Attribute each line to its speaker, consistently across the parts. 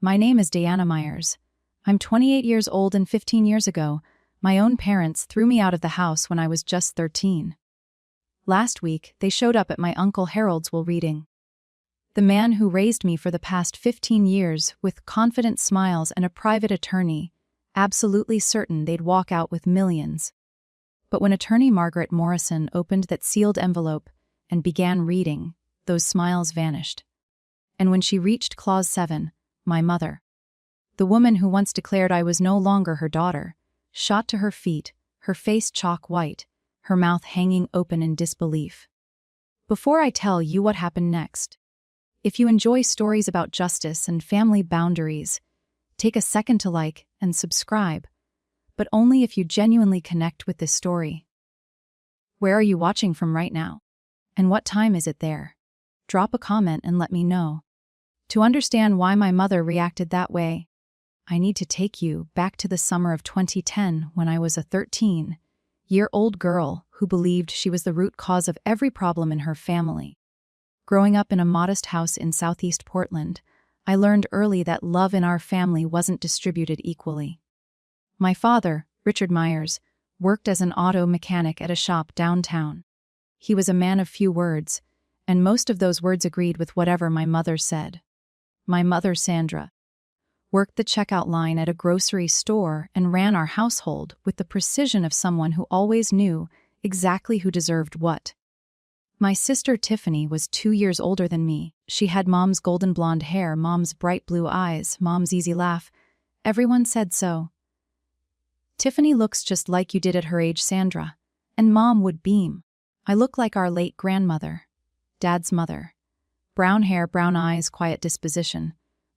Speaker 1: My name is Diana Myers. I'm 28 years old and 15 years ago, my own parents threw me out of the house when I was just 13. Last week, they showed up at my Uncle Harold's will reading. The man who raised me for the past 15 years with confident smiles and a private attorney, absolutely certain they'd walk out with millions. But when attorney Margaret Morrison opened that sealed envelope and began reading, those smiles vanished. And when she reached Clause 7, my mother, the woman who once declared I was no longer her daughter, shot to her feet, her face chalk white, her mouth hanging open in disbelief. Before I tell you what happened next, if you enjoy stories about justice and family boundaries, take a second to like and subscribe, but only if you genuinely connect with this story. Where are you watching from right now? And what time is it there? Drop a comment and let me know. To understand why my mother reacted that way, I need to take you back to the summer of 2010 when I was a 13-year-old girl who believed she was the root cause of every problem in her family. Growing up in a modest house in southeast Portland, I learned early that love in our family wasn't distributed equally. My father, Richard Myers, worked as an auto mechanic at a shop downtown. He was a man of few words, and most of those words agreed with whatever my mother said. My mother, Sandra, worked the checkout line at a grocery store and ran our household with the precision of someone who always knew exactly who deserved what. My sister Tiffany was 2 years older than me. She had Mom's golden blonde hair, Mom's bright blue eyes, Mom's easy laugh. Everyone said so. Tiffany looks just like you did at her age, Sandra. And Mom would beam. I look like our late grandmother, Dad's mother. Brown hair, brown eyes, quiet disposition.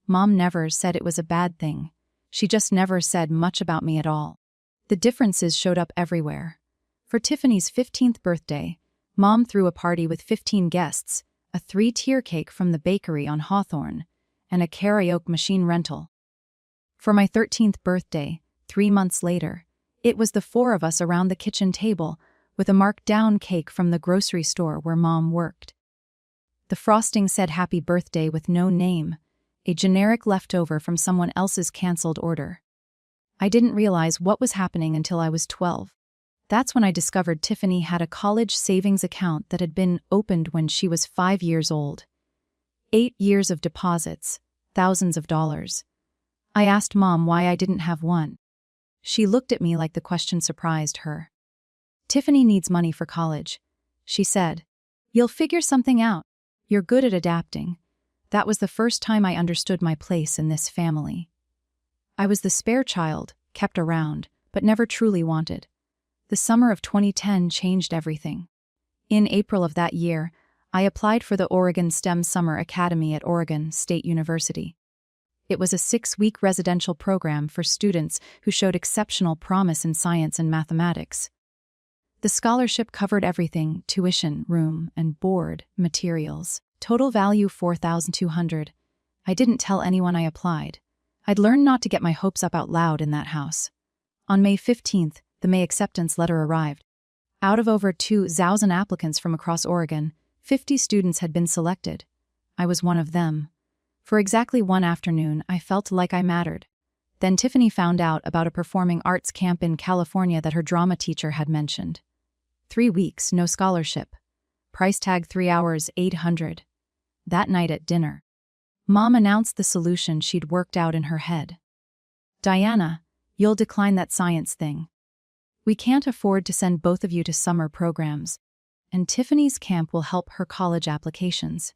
Speaker 1: Mom never said it was a bad thing. She just never said much about me at all. The differences showed up everywhere. For Tiffany's 15th birthday, Mom threw a party with 15 guests, a 3-tier cake from the bakery on Hawthorne, and a karaoke machine rental. For my 13th birthday, 3 months later, it was the 4 of us around the kitchen table with a marked-down cake from the grocery store where Mom worked. The frosting said happy birthday with no name, a generic leftover from someone else's canceled order. I didn't realize what was happening until I was 12. That's when I discovered Tiffany had a college savings account that had been opened when she was 5 years old. 8 years of deposits, thousands of dollars. I asked Mom why I didn't have one. She looked at me like the question surprised her. Tiffany needs money for college, she said. You'll figure something out. You're good at adapting. That was the first time I understood my place in this family. I was the spare child, kept around, but never truly wanted. The summer of 2010 changed everything. In April of that year, I applied for the Oregon STEM Summer Academy at Oregon State University. It was a 6-week residential program for students who showed exceptional promise in science and mathematics. The scholarship covered everything: tuition, room, and board, materials. Total value $4,200. I didn't tell anyone I applied. I'd learned not to get my hopes up out loud in that house. On May 15th, the May acceptance letter arrived. Out of over 2,000 applicants from across Oregon, 50 students had been selected. I was one of them. For exactly one afternoon, I felt like I mattered. Then Tiffany found out about a performing arts camp in California that her drama teacher had mentioned. 3 weeks, no scholarship. Price tag 3 hours, $800. That night at dinner, Mom announced the solution she'd worked out in her head. Diana, you'll decline that science thing. We can't afford to send both of you to summer programs, and Tiffany's camp will help her college applications.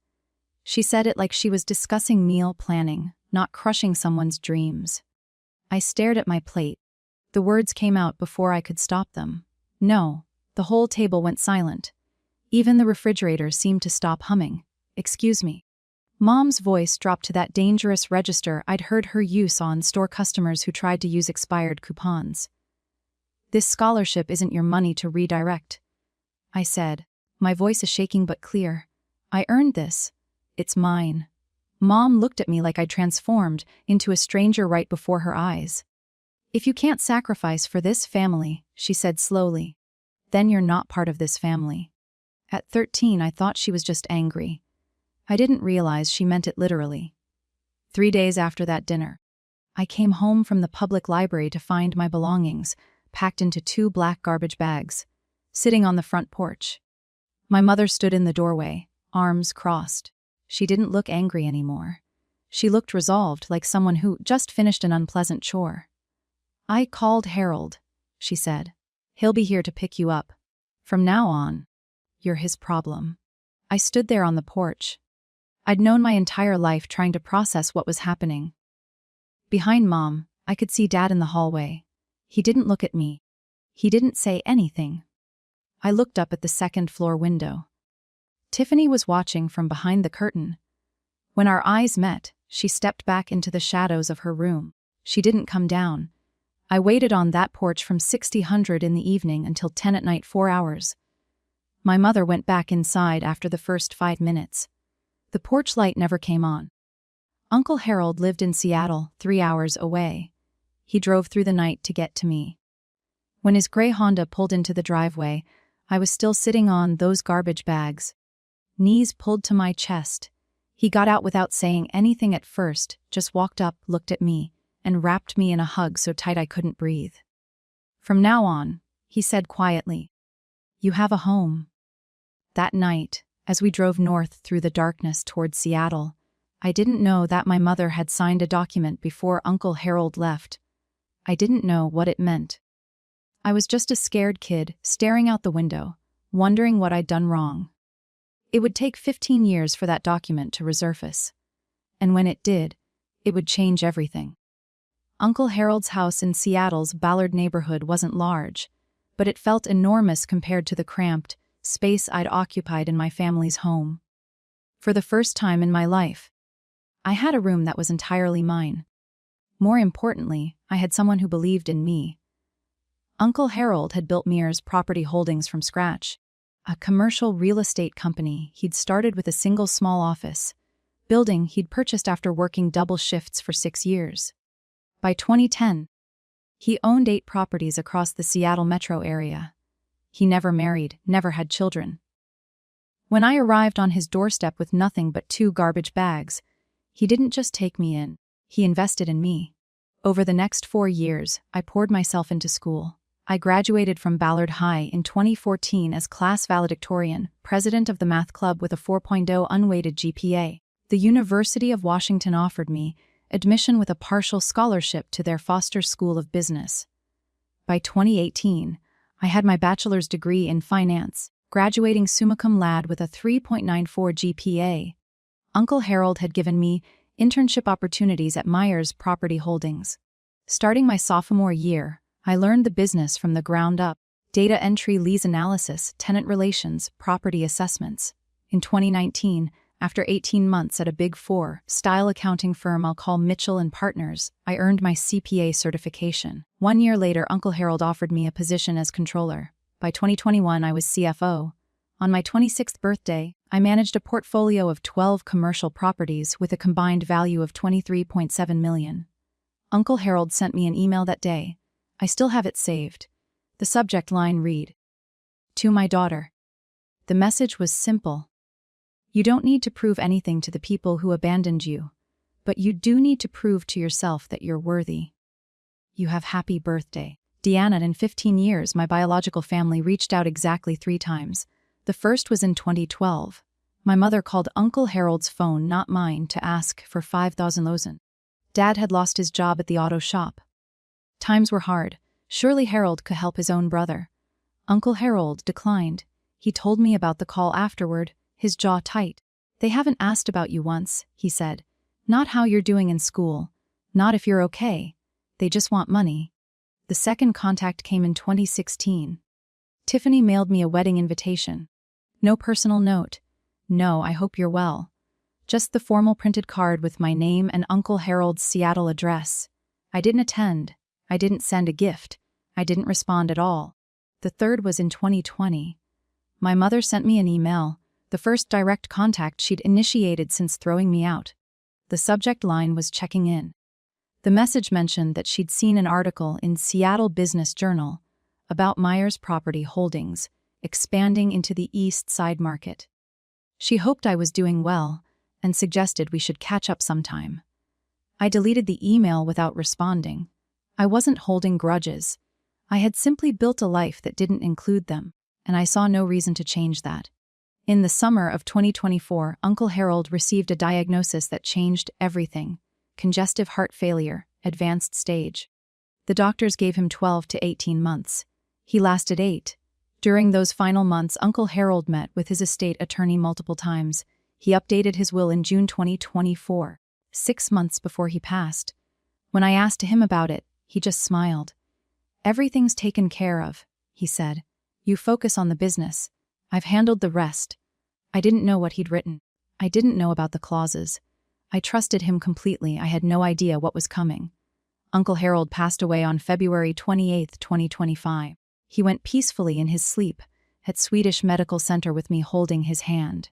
Speaker 1: She said it like she was discussing meal planning, not crushing someone's dreams. I stared at my plate. The words came out before I could stop them. No, the whole table went silent. Even the refrigerator seemed to stop humming. Excuse me. Mom's voice dropped to that dangerous register I'd heard her use on store customers who tried to use expired coupons. This scholarship isn't your money to redirect, I said, my voice a shaking but clear. I earned this. It's mine. Mom looked at me like I'd transformed into a stranger right before her eyes. If you can't sacrifice for this family, she said slowly, then you're not part of this family. At 13, I thought she was just angry. I didn't realize she meant it literally. 3 days after that dinner, I came home from the public library to find my belongings packed into 2 black garbage bags, sitting on the front porch. My mother stood in the doorway, arms crossed. She didn't look angry anymore. She looked resolved, like someone who just finished an unpleasant chore. "I called Harold," she said. "He'll be here to pick you up. From now on, you're his problem." I stood there on the porch. I'd known my entire life trying to process what was happening. Behind Mom, I could see Dad in the hallway. He didn't look at me. He didn't say anything. I looked up at the second-floor window. Tiffany was watching from behind the curtain. When our eyes met, she stepped back into the shadows of her room. She didn't come down. I waited on that porch from 6:00 in the evening until 10 at night, 4 hours. My mother went back inside after the first 5 minutes. The porch light never came on. Uncle Harold lived in Seattle, 3 hours away. He drove through the night to get to me. When his gray Honda pulled into the driveway, I was still sitting on those garbage bags. Knees pulled to my chest. He got out without saying anything at first, just walked up, looked at me, and wrapped me in a hug so tight I couldn't breathe. "From now on," he said quietly, "you have a home." That night, as we drove north through the darkness toward Seattle, I didn't know that my mother had signed a document before Uncle Harold left. I didn't know what it meant. I was just a scared kid staring out the window, wondering what I'd done wrong. It would take 15 years for that document to resurface. And when it did, it would change everything. Uncle Harold's house in Seattle's Ballard neighborhood wasn't large, but it felt enormous compared to the cramped space I'd occupied in my family's home. For the first time in my life, I had a room that was entirely mine. More importantly, I had someone who believed in me. Uncle Harold had built Mears Property Holdings from scratch, a commercial real estate company he'd started with a single small office, building he'd purchased after working double shifts for 6 years. By 2010, he owned 8 properties across the Seattle metro area. He never married, never had children. When I arrived on his doorstep with nothing but 2 garbage bags, he didn't just take me in, he invested in me. Over the next 4 years, I poured myself into school. I graduated from Ballard High in 2014 as class valedictorian, president of the math club with a 4.0 unweighted GPA. The University of Washington offered me admission with a partial scholarship to their Foster School of Business. By 2018, I had my bachelor's degree in finance, graduating summa cum laude with a 3.94 GPA. Uncle Harold had given me internship opportunities at Mears Property Holdings. Starting my sophomore year, I learned the business from the ground up: data entry, lease analysis, tenant relations, property assessments. In 2019, after 18 months at a Big Four style accounting firm I'll call Mitchell & Partners, I earned my CPA certification. 1 year later, Uncle Harold offered me a position as controller. By 2021, I was CFO. On my 26th birthday, I managed a portfolio of 12 commercial properties with a combined value of $23.7 million. Uncle Harold sent me an email that day. I still have it saved. The subject line read, "To my daughter." The message was simple. You don't need to prove anything to the people who abandoned you, but you do need to prove to yourself that you're worthy. You have happy birthday. Deanna. In 15 years, my biological family reached out exactly 3 times. The first was in 2012. My mother called Uncle Harold's phone, not mine, to ask for 5,000 lozen. Dad had lost his job at the auto shop. Times were hard. Surely Harold could help his own brother. Uncle Harold declined. He told me about the call afterward, his jaw tight. "They haven't asked about you once," he said. "Not how you're doing in school. Not if you're okay. They just want money." The second contact came in 2016. Tiffany mailed me a wedding invitation. No personal note. No, I hope you're well. Just the formal printed card with my name and Uncle Harold's Seattle address. I didn't attend. I didn't send a gift. I didn't respond at all. The third was in 2020. My mother sent me an email, the first direct contact she'd initiated since throwing me out. The subject line was checking in. The message mentioned that she'd seen an article in Seattle Business Journal about Mears Property Holdings expanding into the East Side market. She hoped I was doing well and suggested we should catch up sometime. I deleted the email without responding. I wasn't holding grudges. I had simply built a life that didn't include them, and I saw no reason to change that. In the summer of 2024, Uncle Harold received a diagnosis that changed everything: congestive heart failure, advanced stage. The doctors gave him 12 to 18 months. He lasted 8. During those final months, Uncle Harold met with his estate attorney multiple times. He updated his will in June 2024, 6 months before he passed. When I asked him about it, he just smiled. "Everything's taken care of," he said. "You focus on the business. I've handled the rest." I didn't know what he'd written. I didn't know about the clauses. I trusted him completely. I had no idea what was coming. Uncle Harold passed away on February 28, 2025. He went peacefully in his sleep at Swedish Medical Center with me holding his hand.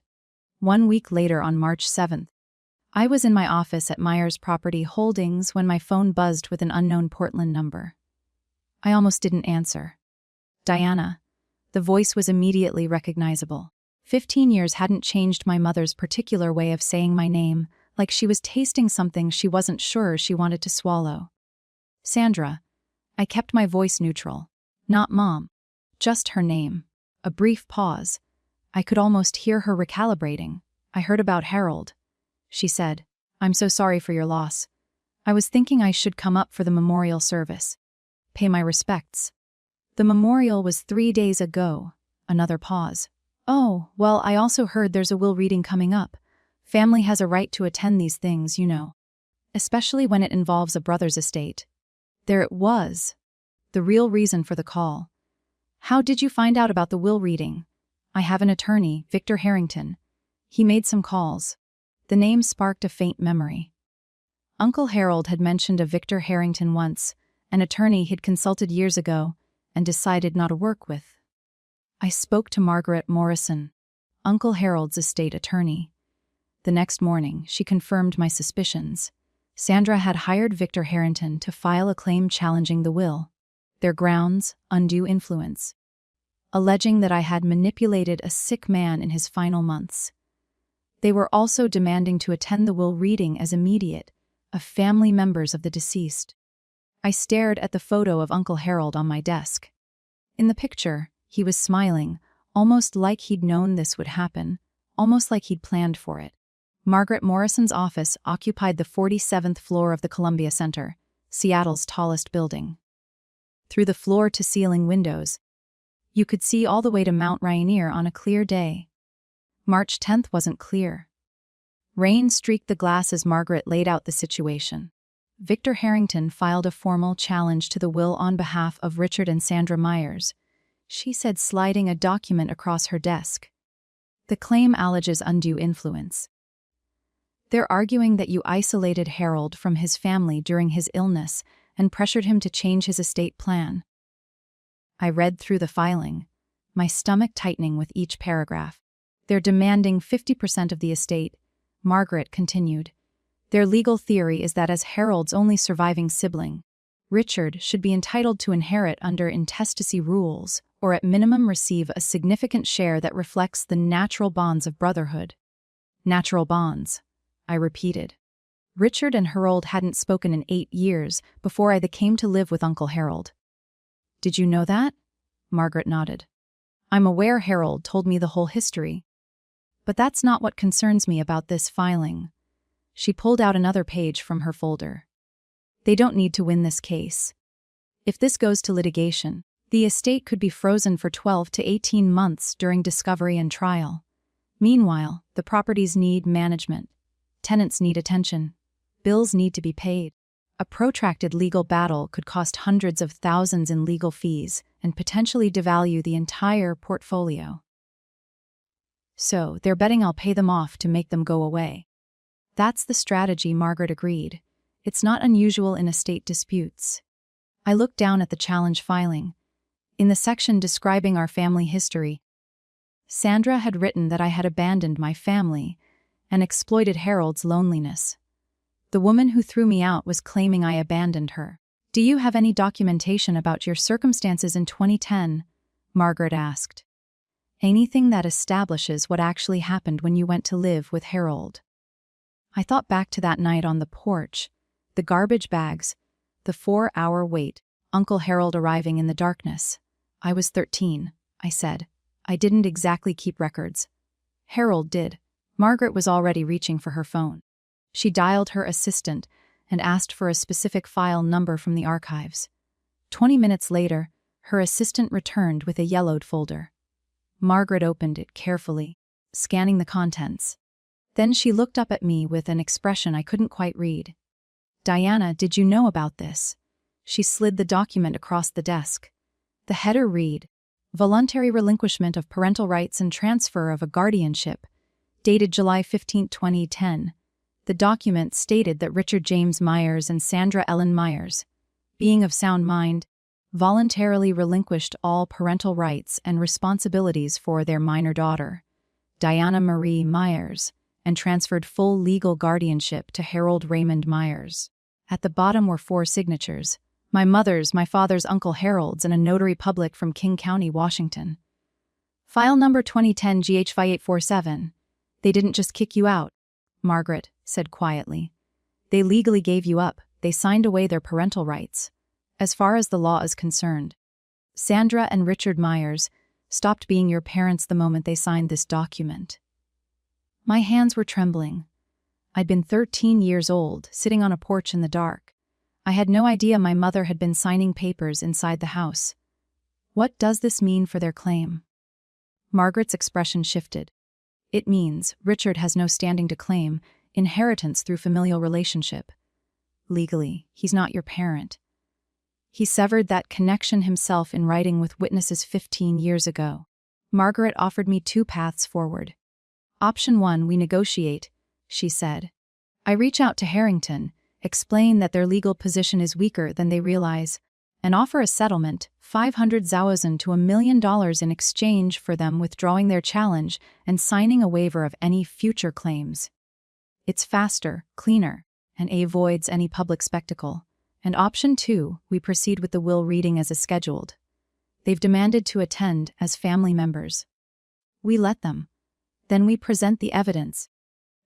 Speaker 1: 1 week later, on March 7th, I was in my office at Myers Property Holdings when my phone buzzed with an unknown Portland number. I almost didn't answer. Diana. The voice was immediately recognizable. 15 years hadn't changed my mother's particular way of saying my name, like she was tasting something she wasn't sure she wanted to swallow. Sandra. I kept my voice neutral. Not Mom. Just her name. A brief pause. I could almost hear her recalibrating. "I heard about Harold," she said. "I'm so sorry for your loss. I was thinking I should come up for the memorial service. Pay my respects." "The memorial was 3 days ago." Another pause. "Oh, well, I also heard there's a will reading coming up. Family has a right to attend these things, you know. Especially when it involves a brother's estate." There it was. The real reason for the call. "How did you find out about the will reading?" "I have an attorney, Victor Harrington. He made some calls." The name sparked a faint memory. Uncle Harold had mentioned a Victor Harrington once, an attorney he'd consulted years ago and decided not to work with. I spoke to Margaret Morrison, Uncle Harold's estate attorney. The next morning, she confirmed my suspicions. Sandra had hired Victor Harrington to file a claim challenging the will. Their grounds: undue influence, alleging that I had manipulated a sick man in his final months. They were also demanding to attend the will reading as immediate, of family members of the deceased. I stared at the photo of Uncle Harold on my desk. In the picture, he was smiling, almost like he'd known this would happen, almost like he'd planned for it. Margaret Morrison's office occupied the 47th floor of the Columbia Center, Seattle's tallest building. Through the floor-to-ceiling windows, you could see all the way to Mount Rainier on a clear day. March 10th wasn't clear. Rain streaked the glass as Margaret laid out the situation. Victor Harrington filed a formal challenge to the will on behalf of Richard and Sandra Myers, she said, sliding a document across her desk. "The claim alleges undue influence. They're arguing that you isolated Harold from his family during his illness and pressured him to change his estate plan." I read through the filing, my stomach tightening with each paragraph. "They're demanding 50% of the estate," Margaret continued. "Their legal theory is that as Harold's only surviving sibling, Richard should be entitled to inherit under intestacy rules, or at minimum receive a significant share that reflects the natural bonds of brotherhood." Natural bonds, I repeated. Richard and Harold hadn't spoken in 8 years before I came to live with Uncle Harold. "Did you know that?" Margaret nodded. "I'm aware Harold told me the whole history. But that's not what concerns me about this filing." She pulled out another page from her folder. "They don't need to win this case. If this goes to litigation, the estate could be frozen for 12 to 18 months during discovery and trial. Meanwhile, the properties need management. Tenants need attention. Bills need to be paid. A protracted legal battle could cost hundreds of thousands in legal fees and potentially devalue the entire portfolio. So, they're betting I'll pay them off to make them go away." "That's the strategy," Margaret agreed. "It's not unusual in estate disputes." I looked down at the challenge filing. In the section describing our family history, Sandra had written that I had abandoned my family and exploited Harold's loneliness. The woman who threw me out was claiming I abandoned her. "Do you have any documentation about your circumstances in 2010? Margaret asked. "Anything that establishes what actually happened when you went to live with Harold?" I thought back to that night on the porch, The garbage bags. The 4-hour wait. Uncle Harold arriving in the darkness. I was 13, I said. I didn't exactly keep records. Harold did. Margaret was already reaching for her phone. She dialed her assistant and asked for a specific file number from the archives. 20 minutes later, her assistant returned with a yellowed folder. Margaret opened it carefully, scanning the contents. Then she looked up at me with an expression I couldn't quite read. "Diana, did you know about this?" She slid the document across the desk. The header read, "Voluntary relinquishment of parental rights and transfer of a guardianship," dated July 15, 2010. The document stated that Richard James Myers and Sandra Ellen Myers, being of sound mind, voluntarily relinquished all parental rights and responsibilities for their minor daughter, Diana Marie Myers, and transferred full legal guardianship to Harold Raymond Myers. At the bottom were 4 signatures: my mother's, my father's, Uncle Harold's, and a notary public from King County, Washington. File number 2010 GH5847. "They didn't just kick you out," Margaret said quietly. "They legally gave you up. They signed away their parental rights. As far as the law is concerned, Sandra and Richard Myers stopped being your parents the moment they signed this document." My hands were trembling. I'd been 13 years old, sitting on a porch in the dark. I had no idea my mother had been signing papers inside the house. What does this mean for their claim? Margaret's expression shifted. "It means Richard has no standing to claim inheritance through familial relationship. Legally, he's not your parent. He severed that connection himself in writing with witnesses 15 years ago." Margaret offered me 2 paths forward. "Option 1, we negotiate," she said. "I reach out to Harrington, explain that their legal position is weaker than they realize, and offer a settlement, $500,000 to $1 million in exchange for them withdrawing their challenge and signing a waiver of any future claims. It's faster, cleaner, and avoids any public spectacle. And option 2, we proceed with the will reading as scheduled. They've demanded to attend as family members. We let them. Then we present the evidence.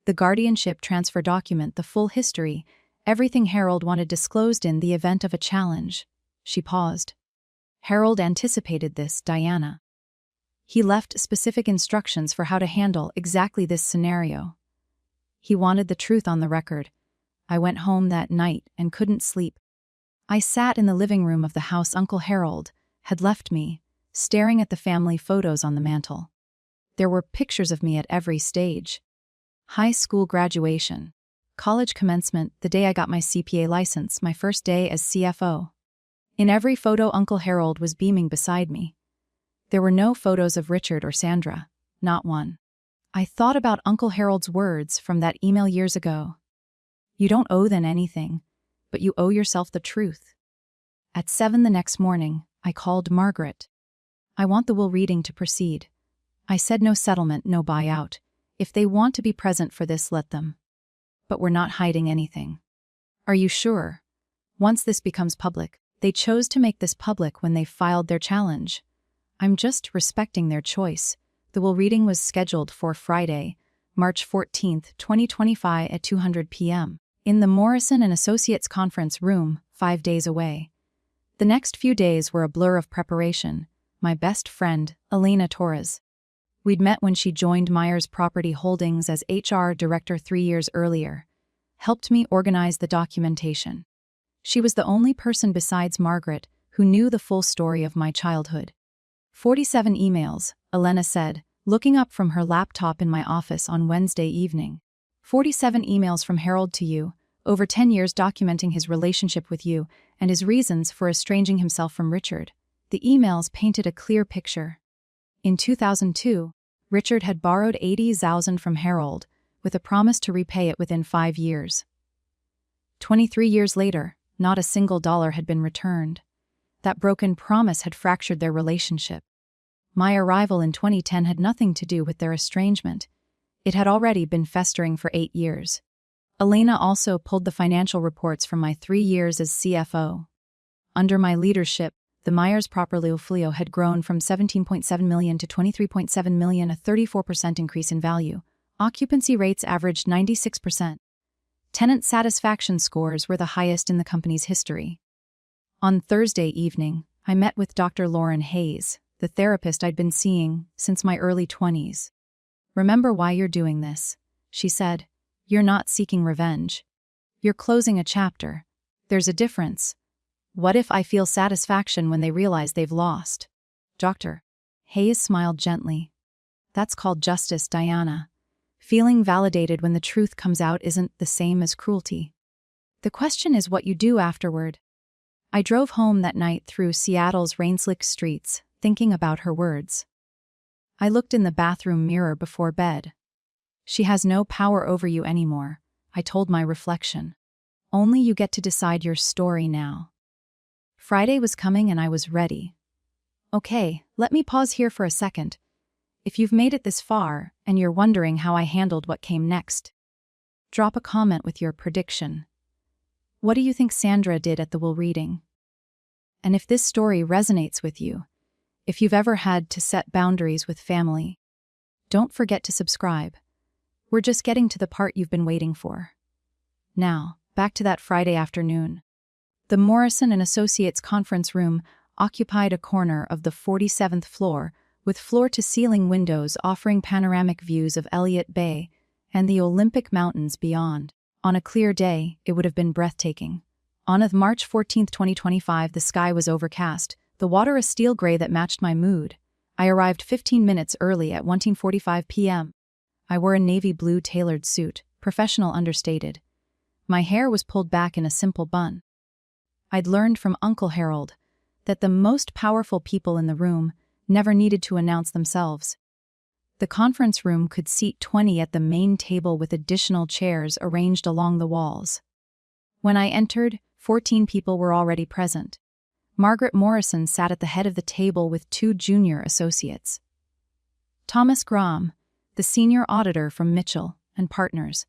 Speaker 1: The guardianship transfer document, the full history, everything Harold wanted disclosed in the event of a challenge." She paused. "Harold anticipated this, Diana. He left specific instructions for how to handle exactly this scenario. He wanted the truth on the record. I went home that night and couldn't sleep. I sat in the living room of the house Uncle Harold had left me, staring at the family photos on the mantel. There were pictures of me at every stage. High school graduation, college commencement, the day I got my CPA license, my first day as CFO. In every photo, Uncle Harold was beaming beside me. There were no photos of Richard or Sandra, not one. I thought about Uncle Harold's words from that email years ago. You don't owe them anything, but you owe yourself the truth. At 7 the next morning, I called Margaret. I want the will reading to proceed. I said no settlement, no buyout. If they want to be present for this, let them. But we're not hiding anything. Are you sure? Once this becomes public, they chose to make this public when they filed their challenge. I'm just respecting their choice. The will reading was scheduled for Friday, March 14, 2025 at 2:00 p.m. in the Morrison & Associates conference room, 5 days away. The next few days were a blur of preparation. My best friend, Elena Torres. We'd met when she joined Myers Property Holdings as HR director 3 years earlier, helped me organize the documentation. She was the only person besides Margaret who knew the full story of my childhood. 47 emails, Elena said, looking up from her laptop in my office on Wednesday evening. 47 emails from Harold to you, over 10 years documenting his relationship with you and his reasons for estranging himself from Richard. The emails painted a clear picture. In 2002, Richard had borrowed $80,000 from Harold, with a promise to repay it within 5 years. 23 years later, not a single dollar had been returned. That broken promise had fractured their relationship. My arrival in 2010 had nothing to do with their estrangement. It had already been festering for 8 years. Elena also pulled the financial reports from my 3 years as CFO. Under my leadership, the Myers portfolio had grown from $17.7 million to $23.7 million, a 34% increase in value. Occupancy rates averaged 96%. Tenant satisfaction scores were the highest in the company's history. On Thursday evening, I met with Dr. Lauren Hayes, the therapist I'd been seeing since my early 20s. "Remember why you're doing this," she said. "You're not seeking revenge. You're closing a chapter. There's a difference. What if I feel satisfaction when they realize they've lost?" Dr. Hayes smiled gently. "That's called justice, Diana. Feeling validated when the truth comes out isn't the same as cruelty. The question is what you do afterward." I drove home that night through Seattle's rain-slicked streets, thinking about her words. I looked in the bathroom mirror before bed. "She has no power over you anymore," I told my reflection. "Only you get to decide your story now." Friday was coming and I was ready. Okay, let me pause here for a second. If you've made it this far and you're wondering how I handled what came next, drop a comment with your prediction. What do you think Sandra did at the will reading? And if this story resonates with you, if you've ever had to set boundaries with family, don't forget to subscribe. We're just getting to the part you've been waiting for. Now, back to that Friday afternoon. The Morrison & Associates conference room occupied a corner of the 47th floor, with floor-to-ceiling windows offering panoramic views of Elliott Bay and the Olympic Mountains beyond. On a clear day, it would have been breathtaking. On March 14, 2025, the sky was overcast, the water a steel gray that matched my mood. I arrived 15 minutes early at 1:45 p.m. I wore a navy blue tailored suit, professional understated. My hair was pulled back in a simple bun. I'd learned from Uncle Harold that the most powerful people in the room never needed to announce themselves. The conference room could seat 20 at the main table with additional chairs arranged along the walls. When I entered, 14 people were already present. Margaret Morrison sat at the head of the table with 2 junior associates. Thomas Graham, the senior auditor from Mitchell and Partners,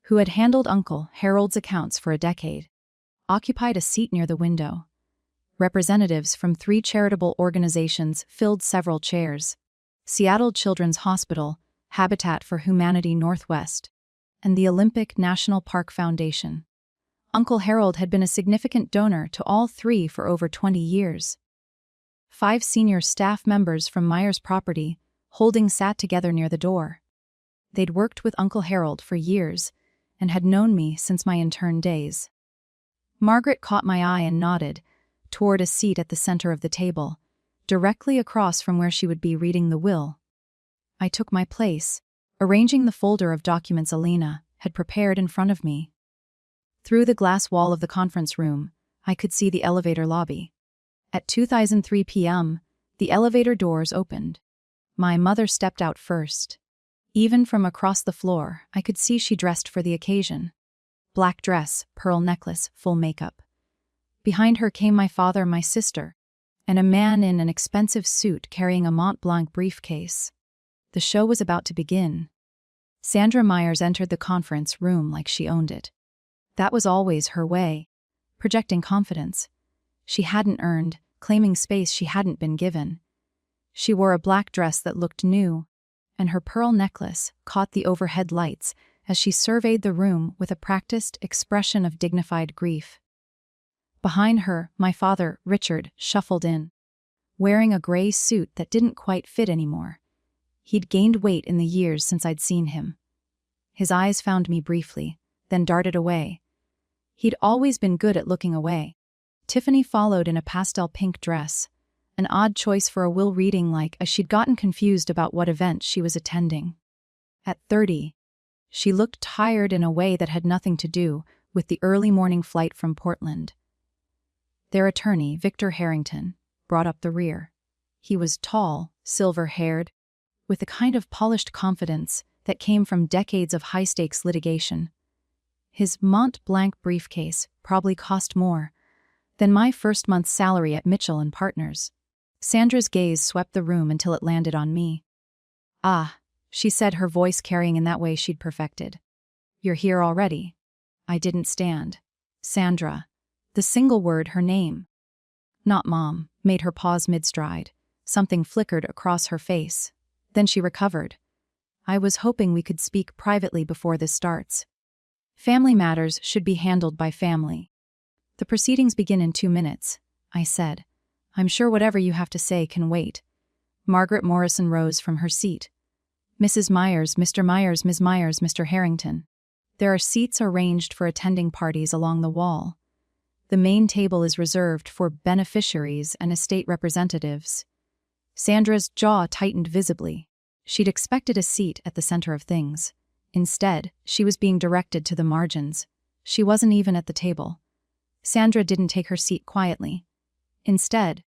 Speaker 1: who had handled Uncle Harold's accounts for a decade, occupied a seat near the window. Representatives from 3 charitable organizations filled several chairs: Seattle Children's Hospital, Habitat for Humanity Northwest, and the Olympic National Park Foundation. Uncle Harold had been a significant donor to all 3 for over 20 years. 5 senior staff members from Myers Property Holding sat together near the door. They'd worked with Uncle Harold for years and had known me since my intern days. Margaret caught my eye and nodded toward a seat at the center of the table, directly across from where she would be reading the will. I took my place, arranging the folder of documents Alina had prepared in front of me. Through the glass wall of the conference room, I could see the elevator lobby. At 2:03 p.m., the elevator doors opened. My mother stepped out first. Even from across the floor, I could see she dressed for the occasion. Black dress, pearl necklace, full makeup. Behind her came my father, my sister, and a man in an expensive suit carrying a Mont Blanc briefcase. The show was about to begin. Sandra Myers entered the conference room like she owned it. That was always her way, projecting confidence she hadn't earned, claiming space she hadn't been given. She wore a black dress that looked new, and her pearl necklace caught the overhead lights as she surveyed the room with a practiced expression of dignified grief. Behind her, my father, Richard, shuffled in, wearing a gray suit that didn't quite fit anymore. He'd gained weight in the years since I'd seen him. His eyes found me briefly, then darted away. He'd always been good at looking away. Tiffany followed in a pastel pink dress, an odd choice for a will reading like as she'd gotten confused about what event she was attending. At 30, she looked tired in a way that had nothing to do with the early morning flight from Portland. Their attorney, Victor Harrington, brought up the rear. He was tall, silver-haired, with a kind of polished confidence that came from decades of high-stakes litigation. His Mont Blanc briefcase probably cost more than my first month's salary at Mitchell and Partners. Sandra's gaze swept the room until it landed on me. "Ah," she said, her voice carrying in that way she'd perfected. "You're here already." I didn't stand. Sandra. The single word, her name. Not Mom, made her pause mid-stride. Something flickered across her face. Then she recovered. "I was hoping we could speak privately before this starts." Family matters should be handled by family. The proceedings begin in 2 minutes, I said. I'm sure whatever you have to say can wait. Margaret Morrison rose from her seat. Mrs. Myers, Mr. Myers, Ms. Myers, Mr. Harrington. There are seats arranged for attending parties along the wall. The main table is reserved for beneficiaries and estate representatives. Sandra's jaw tightened visibly. She'd expected a seat at the center of things. Instead, she was being directed to the margins. She wasn't even at the table. Sandra didn't take her seat quietly. Instead,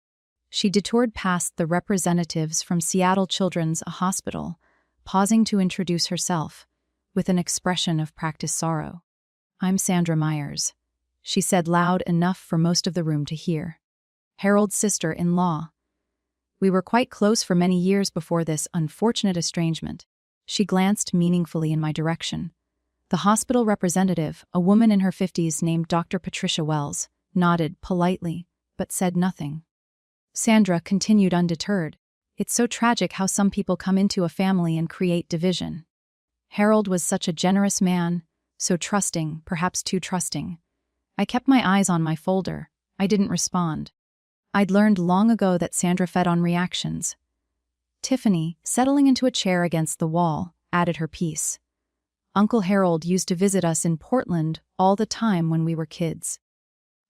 Speaker 1: she detoured past the representatives from Seattle Children's Hospital, pausing to introduce herself, with an expression of practiced sorrow. I'm Sandra Myers, she said loud enough for most of the room to hear. Harold's sister-in-law. We were quite close for many years before this unfortunate estrangement. She glanced meaningfully in my direction. The hospital representative, a woman in her 50s named Dr. Patricia Wells, nodded politely, but said nothing. Sandra continued undeterred. It's so tragic how some people come into a family and create division. Harold was such a generous man, so trusting, perhaps too trusting. I kept my eyes on my folder. I didn't respond. I'd learned long ago that Sandra fed on reactions. Tiffany, settling into a chair against the wall, added her piece. Uncle Harold used to visit us in Portland all the time when we were kids.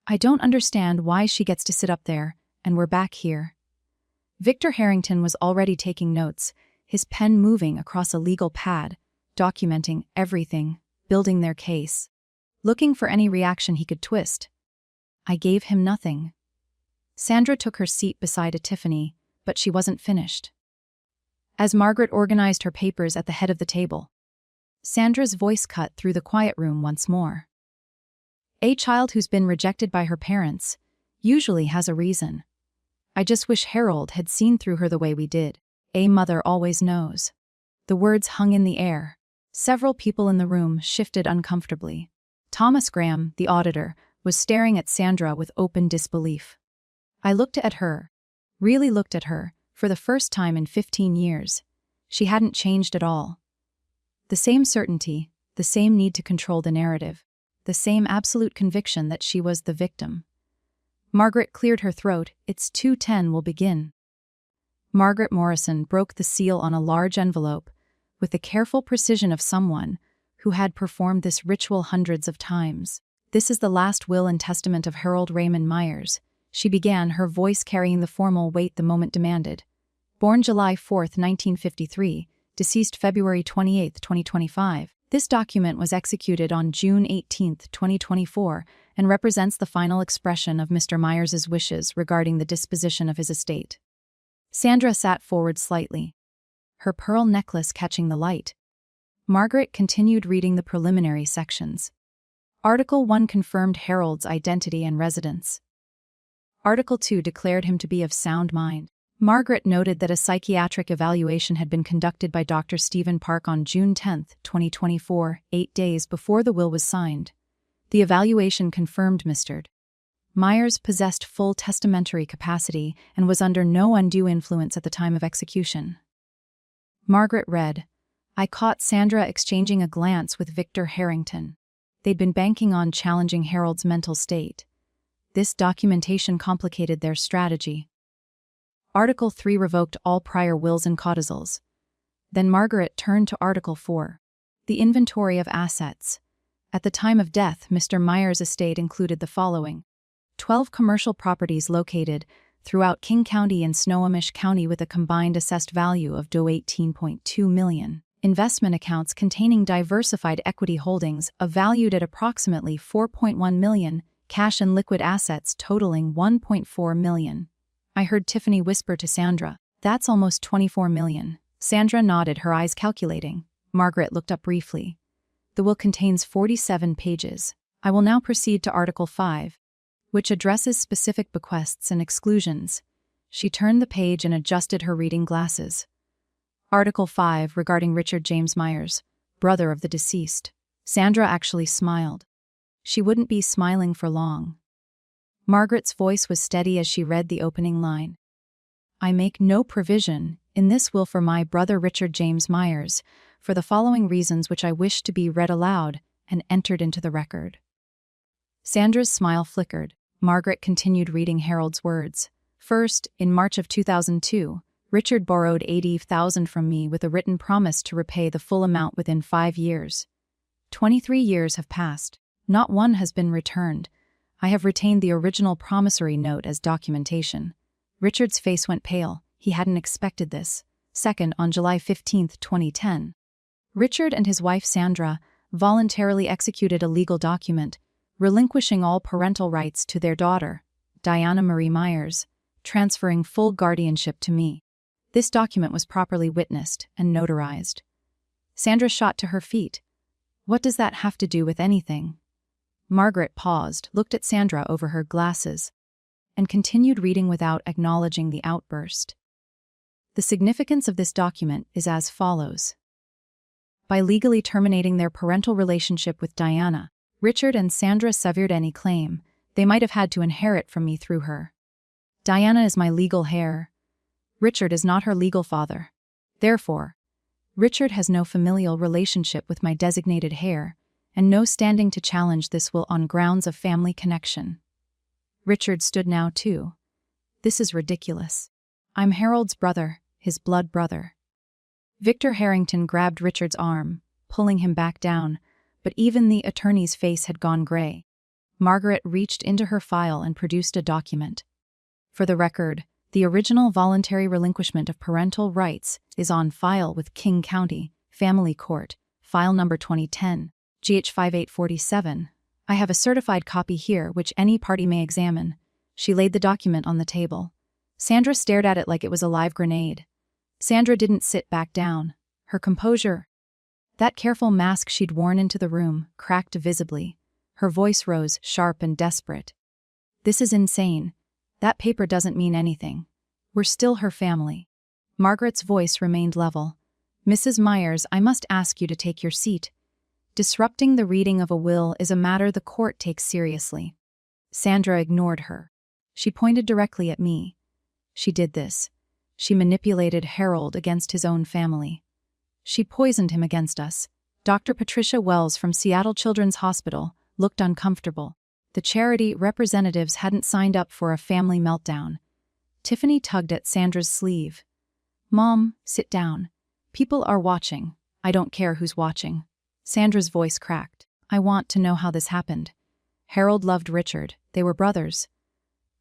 Speaker 1: I don't understand why she gets to sit up there, and we're back here. Victor Harrington was already taking notes, his pen moving across a legal pad, documenting everything, building their case, looking for any reaction he could twist. I gave him nothing. Sandra took her seat beside a Tiffany, but she wasn't finished. As Margaret organized her papers at the head of the table, Sandra's voice cut through the quiet room once more. A child who's been rejected by her parents usually has a reason. I just wish Harold had seen through her the way we did. A mother always knows. The words hung in the air. Several people in the room shifted uncomfortably. Thomas Graham, the auditor, was staring at Sandra with open disbelief. I looked at her, really looked at her, for the first time in 15 years. She hadn't changed at all. The same certainty, the same need to control the narrative, the same absolute conviction that she was the victim. Margaret cleared her throat. It's 2:10, we'll begin. Margaret Morrison broke the seal on a large envelope, with the careful precision of someone who had performed this ritual hundreds of times. This is the last will and testament of Harold Raymond Myers, she began, her voice carrying the formal weight the moment demanded. Born July 4, 1953, deceased February 28, 2025. This document was executed on June 18, 2024, and represents the final expression of Mr. Myers's wishes regarding the disposition of his estate. Sandra sat forward slightly, her pearl necklace catching the light. Margaret continued reading the preliminary sections. Article 1 confirmed Harold's identity and residence. Article 2 declared him to be of sound mind. Margaret noted that a psychiatric evaluation had been conducted by Dr. Stephen Park on June 10, 2024, 8 days before the will was signed. The evaluation confirmed Mr. Myers possessed full testamentary capacity and was under no undue influence at the time of execution. Margaret read. I caught Sandra exchanging a glance with Victor Harrington. They'd been banking on challenging Harold's mental state. This documentation complicated their strategy. Article 3 revoked all prior wills and codicils. Then Margaret turned to Article 4, the inventory of assets. At the time of death, Mr. Myers' estate included the following: 12 commercial properties located throughout King County and Snohomish County with a combined assessed value of $18.2 million. Investment accounts containing diversified equity holdings valued at approximately $4.1 million, cash and liquid assets totaling $1.4 million. I heard Tiffany whisper to Sandra, "That's almost $24 million." Sandra nodded, her eyes calculating. Margaret looked up briefly. The will contains 47 pages. I will now proceed to Article 5, which addresses specific bequests and exclusions. She turned the page and adjusted her reading glasses. Article 5 regarding Richard James Myers, brother of the deceased. Sandra actually smiled. She wouldn't be smiling for long. Margaret's voice was steady as she read the opening line. I make no provision in this will for my brother Richard James Myers, for the following reasons which I wish to be read aloud and entered into the record. Sandra's smile flickered. Margaret continued reading Harold's words. First, in March of 2002, Richard borrowed $80,000 from me with a written promise to repay the full amount within 5 years. 23 years have passed. Not one has been returned. I have retained the original promissory note as documentation. Richard's face went pale. He hadn't expected this. Second, on July 15, 2010, Richard and his wife Sandra voluntarily executed a legal document, relinquishing all parental rights to their daughter, Diana Marie Myers, transferring full guardianship to me. This document was properly witnessed and notarized. Sandra shot to her feet. What does that have to do with anything? Margaret paused, looked at Sandra over her glasses, and continued reading without acknowledging the outburst. The significance of this document is as follows. By legally terminating their parental relationship with Diana, Richard and Sandra severed any claim they might have had to inherit from me through her. Diana is my legal heir. Richard is not her legal father. Therefore, Richard has no familial relationship with my designated heir, and no standing to challenge this will on grounds of family connection. Richard stood now too. This is ridiculous. I'm Harold's brother, his blood brother. Victor Harrington grabbed Richard's arm, pulling him back down, but even the attorney's face had gone gray. Margaret reached into her file and produced a document. For the record, the original voluntary relinquishment of parental rights is on file with King County Family Court, file number 2010, GH 5847. I have a certified copy here which any party may examine. She laid the document on the table. Sandra stared at it like it was a live grenade. Sandra didn't sit back down. Her composure, that careful mask she'd worn into the room, cracked visibly. Her voice rose, sharp and desperate. This is insane. That paper doesn't mean anything. We're still her family. Margaret's voice remained level. Mrs. Myers, I must ask you to take your seat. Disrupting the reading of a will is a matter the court takes seriously. Sandra ignored her. She pointed directly at me. She did this. She manipulated Harold against his own family. She poisoned him against us. Dr. Patricia Wells from Seattle Children's Hospital looked uncomfortable. The charity representatives hadn't signed up for a family meltdown. Tiffany tugged at Sandra's sleeve. Mom, sit down. People are watching. I don't care who's watching. Sandra's voice cracked. I want to know how this happened. Harold loved Richard. They were brothers.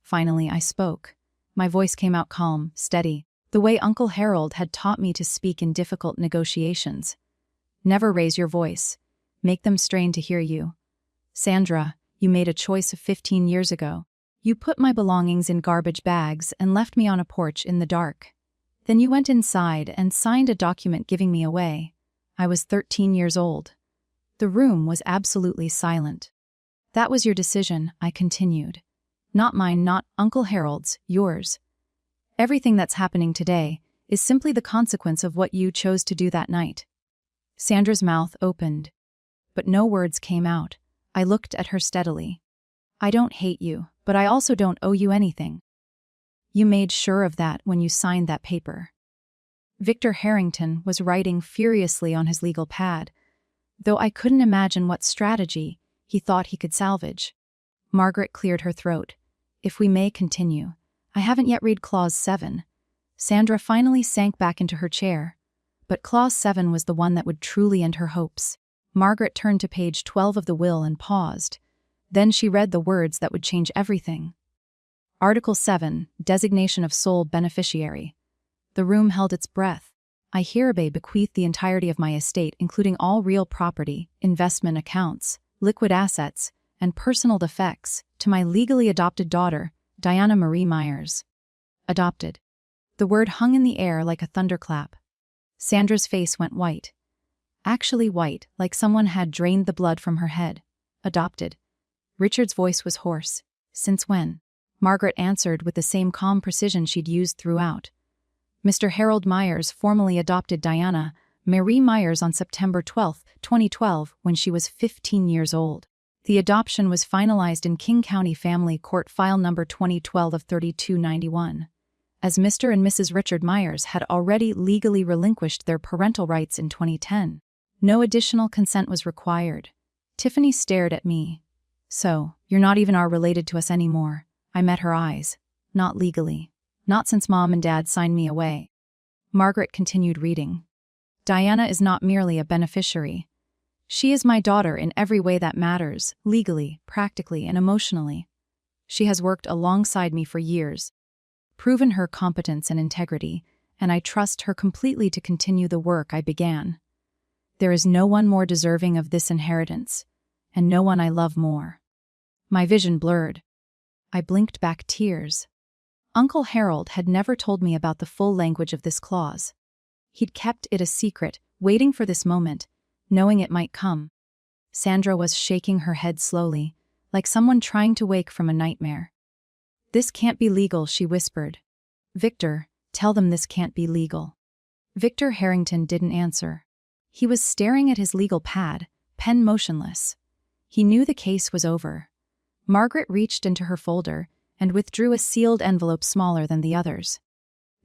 Speaker 1: Finally, I spoke. My voice came out calm, steady, the way Uncle Harold had taught me to speak in difficult negotiations. Never raise your voice. Make them strain to hear you. Sandra, you made a choice of 15 years ago. You put my belongings in garbage bags and left me on a porch in the dark. Then you went inside and signed a document giving me away. I was 13 years old. The room was absolutely silent. That was your decision, I continued. Not mine, not Uncle Harold's, yours. Everything that's happening today is simply the consequence of what you chose to do that night. Sandra's mouth opened, but no words came out. I looked at her steadily. I don't hate you, but I also don't owe you anything. You made sure of that when you signed that paper. Victor Harrington was writing furiously on his legal pad, though I couldn't imagine what strategy he thought he could salvage. Margaret cleared her throat. If we may continue. I haven't yet read Clause 7. Sandra finally sank back into her chair, but Clause 7 was the one that would truly end her hopes. Margaret turned to page 12 of the will and paused. Then she read the words that would change everything. Article 7, Designation of Sole Beneficiary. The room held its breath. I hereby bequeath the entirety of my estate, including all real property, investment accounts, liquid assets, and personal effects, to my legally adopted daughter, Diana Marie Myers. Adopted. The word hung in the air like a thunderclap. Sandra's face went white. Actually white, like someone had drained the blood from her head. Adopted. Richard's voice was hoarse. Since when? Margaret answered with the same calm precision she'd used throughout. Mr. Harold Myers formally adopted Diana Marie Myers on September 12, 2012, when she was 15 years old. The adoption was finalized in King County Family Court File Number 2012 of 3291. As Mr. and Mrs. Richard Myers had already legally relinquished their parental rights in 2010. No additional consent was required. Tiffany stared at me. So, you're not even related to us anymore. I met her eyes. Not legally. Not since Mom and Dad signed me away. Margaret continued reading. Diana is not merely a beneficiary. She is my daughter in every way that matters, legally, practically, and emotionally. She has worked alongside me for years, proven her competence and integrity, and I trust her completely to continue the work I began. There is no one more deserving of this inheritance, and no one I love more. My vision blurred. I blinked back tears. Uncle Harold had never told me about the full language of this clause. He'd kept it a secret, waiting for this moment, knowing it might come. Sandra was shaking her head slowly, like someone trying to wake from a nightmare. This can't be legal, she whispered. Victor, tell them this can't be legal. Victor Harrington didn't answer. He was staring at his legal pad, pen motionless. He knew the case was over. Margaret reached into her folder and withdrew a sealed envelope smaller than the others.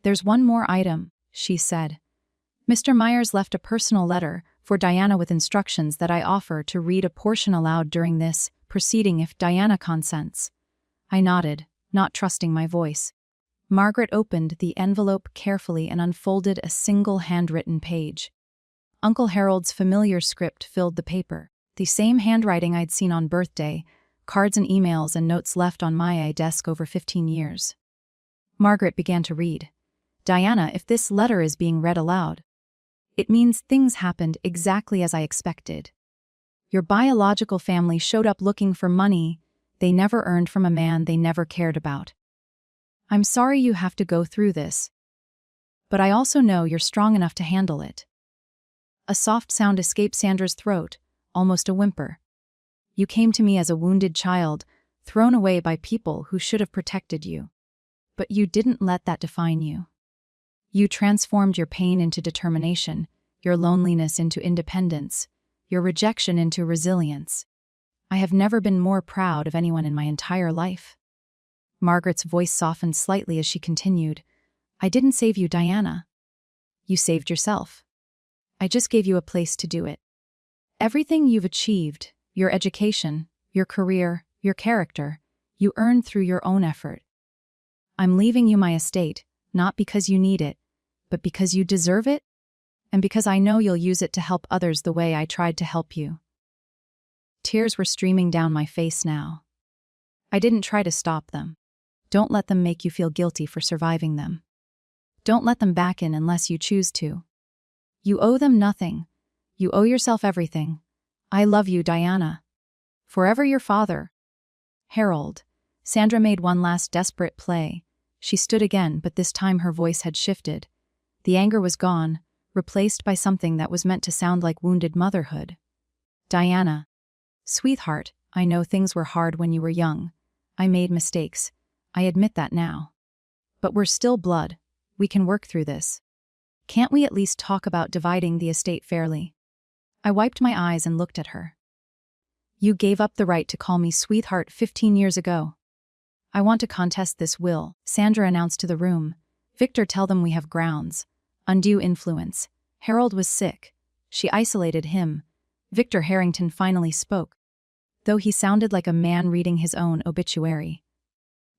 Speaker 1: There's one more item, she said. Mr. Myers left a personal letter for Diana with instructions that I offer to read a portion aloud during this proceeding if Diana consents. I nodded, not trusting my voice. Margaret opened the envelope carefully and unfolded a single handwritten page. Uncle Harold's familiar script filled the paper, the same handwriting I'd seen on birthday, cards and emails and notes left on my desk over 15 years. Margaret began to read. Diana, if this letter is being read aloud, it means things happened exactly as I expected. Your biological family showed up looking for money they never earned from a man they never cared about. I'm sorry you have to go through this, but I also know you're strong enough to handle it. A soft sound escaped Sandra's throat, almost a whimper. You came to me as a wounded child, thrown away by people who should have protected you. But you didn't let that define you. You transformed your pain into determination, your loneliness into independence, your rejection into resilience. I have never been more proud of anyone in my entire life. Margaret's voice softened slightly as she continued. I didn't save you, Diana. You saved yourself. I just gave you a place to do it. Everything you've achieved, your education, your career, your character, you earned through your own effort. I'm leaving you my estate, not because you need it, but because you deserve it, and because I know you'll use it to help others the way I tried to help you. Tears were streaming down my face now. I didn't try to stop them. Don't let them make you feel guilty for surviving them. Don't let them back in unless you choose to. You owe them nothing. You owe yourself everything. I love you, Diana. Forever your father. Harold. Sandra made one last desperate play. She stood again, but this time her voice had shifted. The anger was gone, replaced by something that was meant to sound like wounded motherhood. Diana. Sweetheart, I know things were hard when you were young. I made mistakes. I admit that now. But we're still blood. We can work through this. Can't we at least talk about dividing the estate fairly? I wiped my eyes and looked at her. You gave up the right to call me sweetheart 15 years ago. I want to contest this will, Sandra announced to the room. Victor, tell them we have grounds. Undue influence. Harold was sick. She isolated him. Victor Harrington finally spoke, though he sounded like a man reading his own obituary.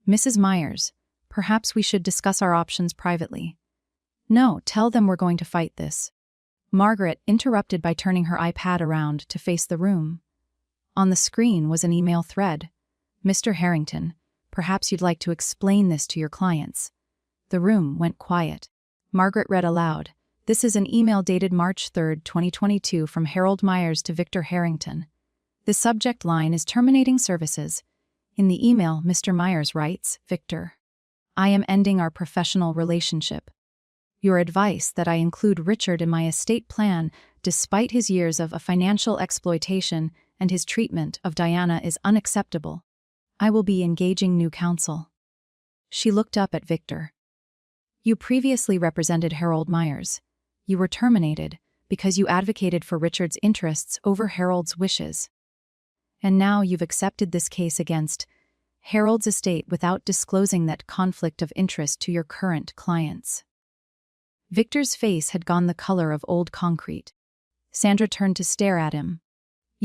Speaker 1: Mrs. Myers, perhaps we should discuss our options privately. No, tell them we're going to fight this. Margaret interrupted by turning her iPad around to face the room. On the screen was an email thread. Mr. Harrington, perhaps you'd like to explain this to your clients. The room went quiet. Margaret read aloud. This is an email dated March 3, 2022 from Harold Myers to Victor Harrington. The subject line is terminating services. In the email, Mr. Myers writes, Victor, I am ending our professional relationship. Your advice that I include Richard in my estate plan, despite his years of financial exploitation and his treatment of Diana, is unacceptable. I will be engaging new counsel. She looked up at Victor. You previously represented Harold Myers. You were terminated because you advocated for Richard's interests over Harold's wishes. And now you've accepted this case against Harold's estate without disclosing that conflict of interest to your current clients. Victor's face had gone the color of old concrete. Sandra turned to stare at him.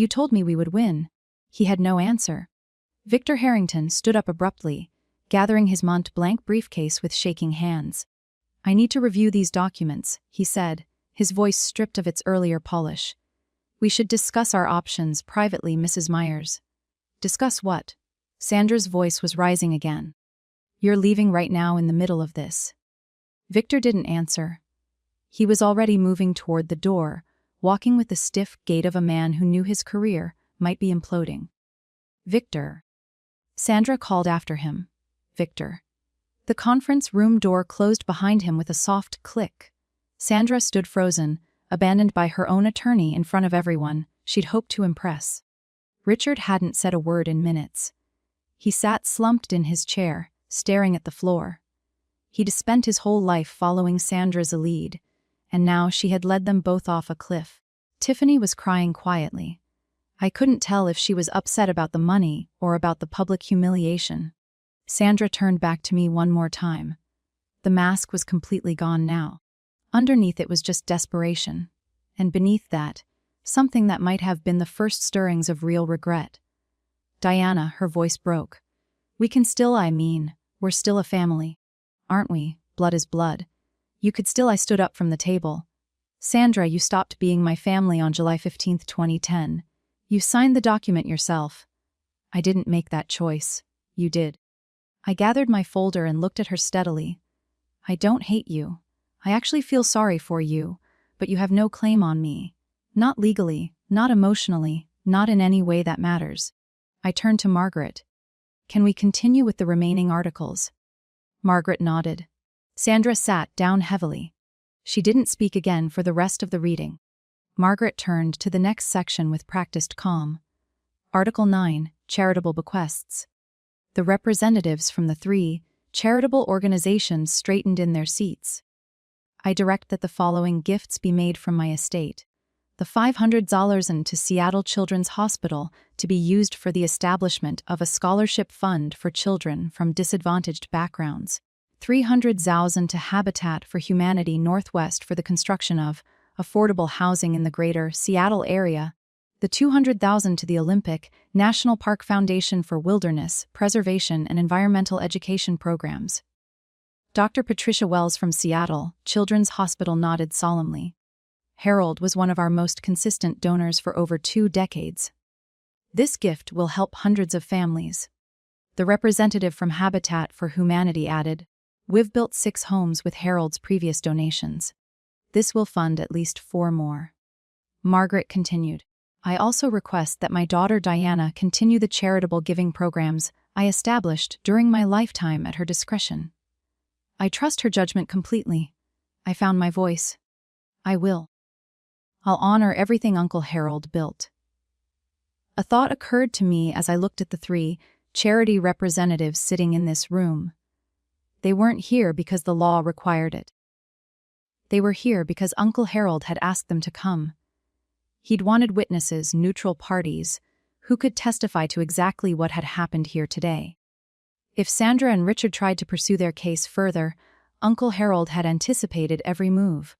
Speaker 1: You told me we would win." He had no answer. Victor Harrington stood up abruptly, gathering his Mont Blanc briefcase with shaking hands. "I need to review these documents," he said, his voice stripped of its earlier polish. "We should discuss our options privately, Mrs. Myers." "Discuss what?" Sandra's voice was rising again. "You're leaving right now in the middle of this." Victor didn't answer. He was already moving toward the door, walking with the stiff gait of a man who knew his career might be imploding. "Victor." Sandra called after him. "Victor." The conference room door closed behind him with a soft click. Sandra stood frozen, abandoned by her own attorney in front of everyone she'd hoped to impress. Richard hadn't said a word in minutes. He sat slumped in his chair, staring at the floor. He'd spent his whole life following Sandra's lead, and now she had led them both off a cliff. Tiffany was crying quietly. I couldn't tell if she was upset about the money or about the public humiliation. Sandra turned back to me one more time. The mask was completely gone now. Underneath it was just desperation, and beneath that, something that might have been the first stirrings of real regret. "Diana," her voice broke. "We can still, we're still a family. Aren't we? Blood is blood. You could still." I stood up from the table. "Sandra, you stopped being my family on July 15th, 2010. You signed the document yourself." "I didn't make that choice. You did." I gathered my folder and looked at her steadily. "I don't hate you. I actually feel sorry for you, but you have no claim on me. Not legally, not emotionally, not in any way that matters." I turned to Margaret. "Can we continue with the remaining articles?" Margaret nodded. Sandra sat down heavily. She didn't speak again for the rest of the reading. Margaret turned to the next section with practiced calm. Article 9, Charitable Bequests. The representatives from the 3 charitable organizations straightened in their seats. "I direct that the following gifts be made from my estate. The $500 to Seattle Children's Hospital to be used for the establishment of a scholarship fund for children from disadvantaged backgrounds. $300,000 to Habitat for Humanity Northwest for the construction of affordable housing in the greater Seattle area. The $200,000 to the Olympic National Park Foundation for Wilderness, Preservation and Environmental Education Programs." Dr. Patricia Wells from Seattle Children's Hospital nodded solemnly. "Harold was one of our most consistent donors for over 2 decades. This gift will help hundreds of families." The representative from Habitat for Humanity added, "We've built 6 homes with Harold's previous donations. This will fund at least 4 more." Margaret continued, "I also request that my daughter Diana continue the charitable giving programs I established during my lifetime at her discretion. I trust her judgment completely. I found my voice. I will. I'll honor everything Uncle Harold built." A thought occurred to me as I looked at the 3 charity representatives sitting in this room. They weren't here because the law required it. They were here because Uncle Harold had asked them to come. He'd wanted witnesses, neutral parties, who could testify to exactly what had happened here today. If Sandra and Richard tried to pursue their case further, Uncle Harold had anticipated every move.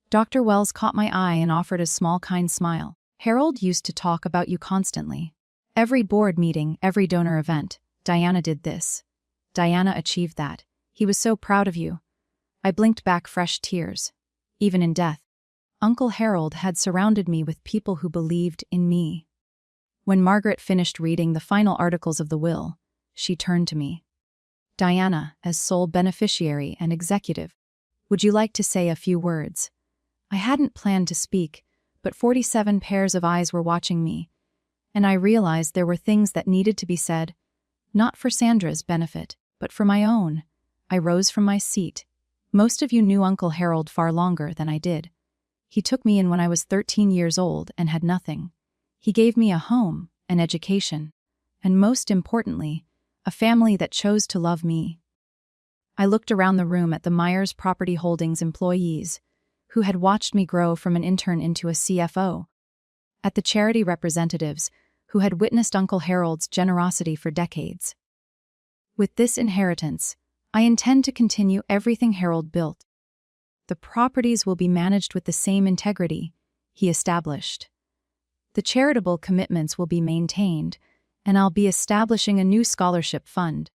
Speaker 1: Dr. Wells caught my eye and offered a small, kind smile. "Harold used to talk about you constantly. Every board meeting, every donor event. Diana did this. Diana achieved that. He was so proud of you." I blinked back fresh tears. Even in death, Uncle Harold had surrounded me with people who believed in me. When Margaret finished reading the final articles of the will, she turned to me. "Diana, as sole beneficiary and executive, would you like to say a few words?" I hadn't planned to speak, but 47 pairs of eyes were watching me, and I realized there were things that needed to be said, not for Sandra's benefit, but for my own. I rose from my seat. "Most of you knew Uncle Harold far longer than I did. He took me in when I was 13 years old and had nothing. He gave me a home, an education, and most importantly, a family that chose to love me." I looked around the room at the Myers Property Holdings employees, who had watched me grow from an intern into a CFO, at the charity representatives, who had witnessed Uncle Harold's generosity for decades. "With this inheritance, I intend to continue everything Harold built. The properties will be managed with the same integrity he established. The charitable commitments will be maintained, and I'll be establishing a new scholarship fund.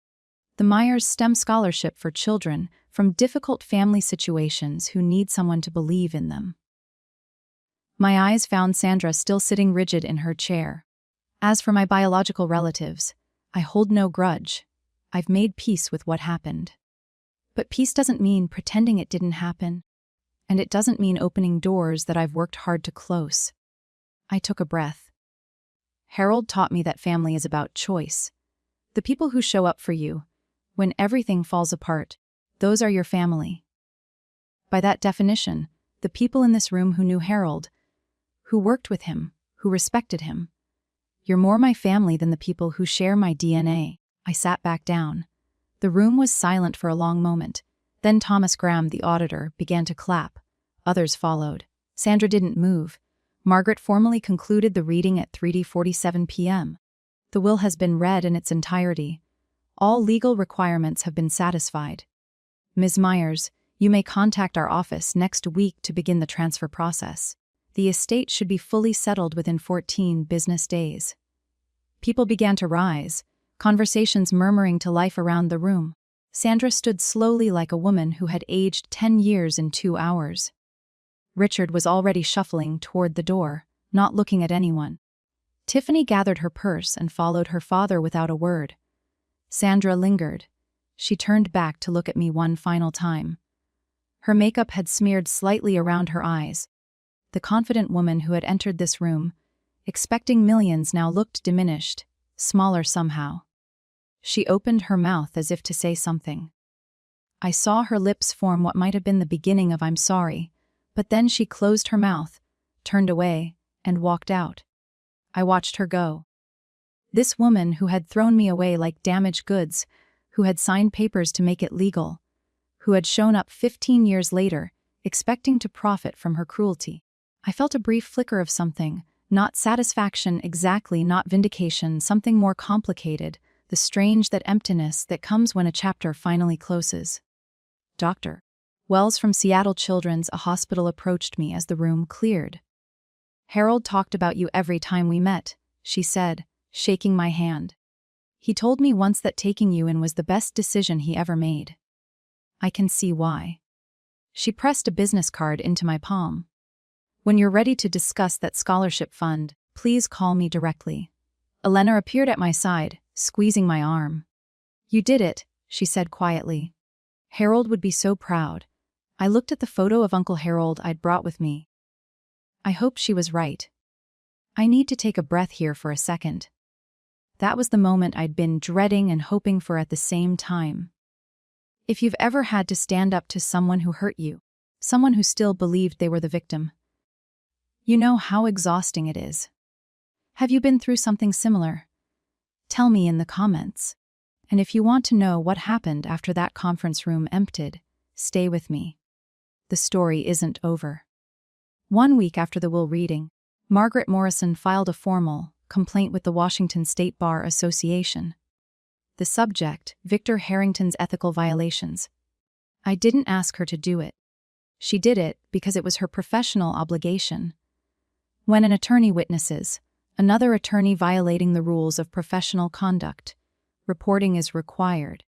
Speaker 1: The Myers STEM Scholarship for children from difficult family situations who need someone to believe in them. My eyes found Sandra still sitting rigid in her chair. As for my biological relatives, I hold no grudge. I've made peace with what happened. But peace doesn't mean pretending it didn't happen, and it doesn't mean opening doors that I've worked hard to close. I took a breath. Harold taught me that family is about choice. The people who show up for you, when everything falls apart, those are your family. By that definition, the people in this room who knew Harold, who worked with him, who respected him, you're more my family than the people who share my DNA. I sat back down. The room was silent for a long moment. Then Thomas Graham, the auditor, began to clap. Others followed. Sandra didn't move. Margaret formally concluded the reading at 3:47 p.m. The will has been read in its entirety. All legal requirements have been satisfied. Ms. Myers, you may contact our office next week to begin the transfer process. The estate should be fully settled within 14 business days. People began to rise, conversations murmuring to life around the room. Sandra stood slowly like a woman who had aged 10 years in 2 hours. Richard was already shuffling toward the door, not looking at anyone. Tiffany gathered her purse and followed her father without a word. Sandra lingered. She turned back to look at me one final time. Her makeup had smeared slightly around her eyes. The confident woman who had entered this room, expecting millions, now looked diminished, smaller somehow. She opened her mouth as if to say something. I saw her lips form what might have been the beginning of "I'm sorry," but then she closed her mouth, turned away, and walked out. I watched her go. This woman who had thrown me away like damaged goods, who had signed papers to make it legal, who had shown up 15 years later, expecting to profit from her cruelty. I felt a brief flicker of something, not satisfaction exactly, not vindication, something more complicated, the strange that emptiness that comes when a chapter finally closes. Dr. Wells from Seattle Children's Hospital approached me as the room cleared. Harold talked about you every time we met, she said, shaking my hand. He told me once that taking you in was the best decision he ever made. I can see why. She pressed a business card into my palm. When you're ready to discuss that scholarship fund, please call me directly. Elena appeared at my side, squeezing my arm. You did it, she said quietly. Harold would be so proud. I looked at the photo of Uncle Harold I'd brought with me. I hope she was right. I need to take a breath here for a second. That was the moment I'd been dreading and hoping for at the same time. If you've ever had to stand up to someone who hurt you, someone who still believed they were the victim, you know how exhausting it is. Have you been through something similar? Tell me in the comments. And if you want to know what happened after that conference room emptied, stay with me. The story isn't over. 1 week after the will reading, Margaret Morrison filed a formal complaint with the Washington State Bar Association. The subject, Victor Harrington's ethical violations. I didn't ask her to do it. She did it because it was her professional obligation. When an attorney witnesses another attorney violating the rules of professional conduct, reporting is required.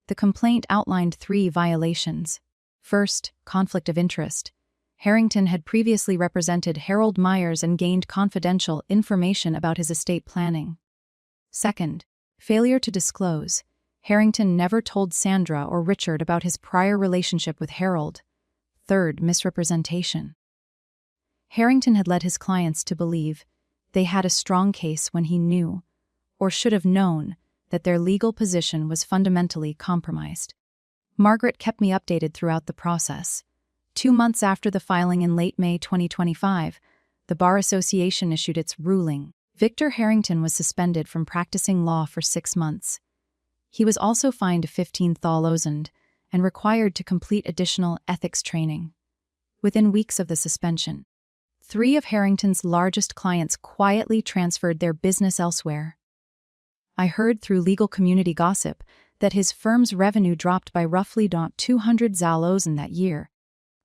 Speaker 1: The complaint outlined 3 violations. First, conflict of interest. Harrington had previously represented Harold Myers and gained confidential information about his estate planning. Second, failure to disclose. Harrington never told Sandra or Richard about his prior relationship with Harold. Third, misrepresentation. Harrington had led his clients to believe they had a strong case when he knew, or should have known, that their legal position was fundamentally compromised. Margaret kept me updated throughout the process. 2 months after the filing in late May 2025, the Bar Association issued its ruling. Victor Harrington was suspended from practicing law for 6 months. He was also fined 15,000 and required to complete additional ethics training. Within weeks of the suspension, 3 of Harrington's largest clients quietly transferred their business elsewhere. I heard through legal community gossip that his firm's revenue dropped by roughly 200,000 that year.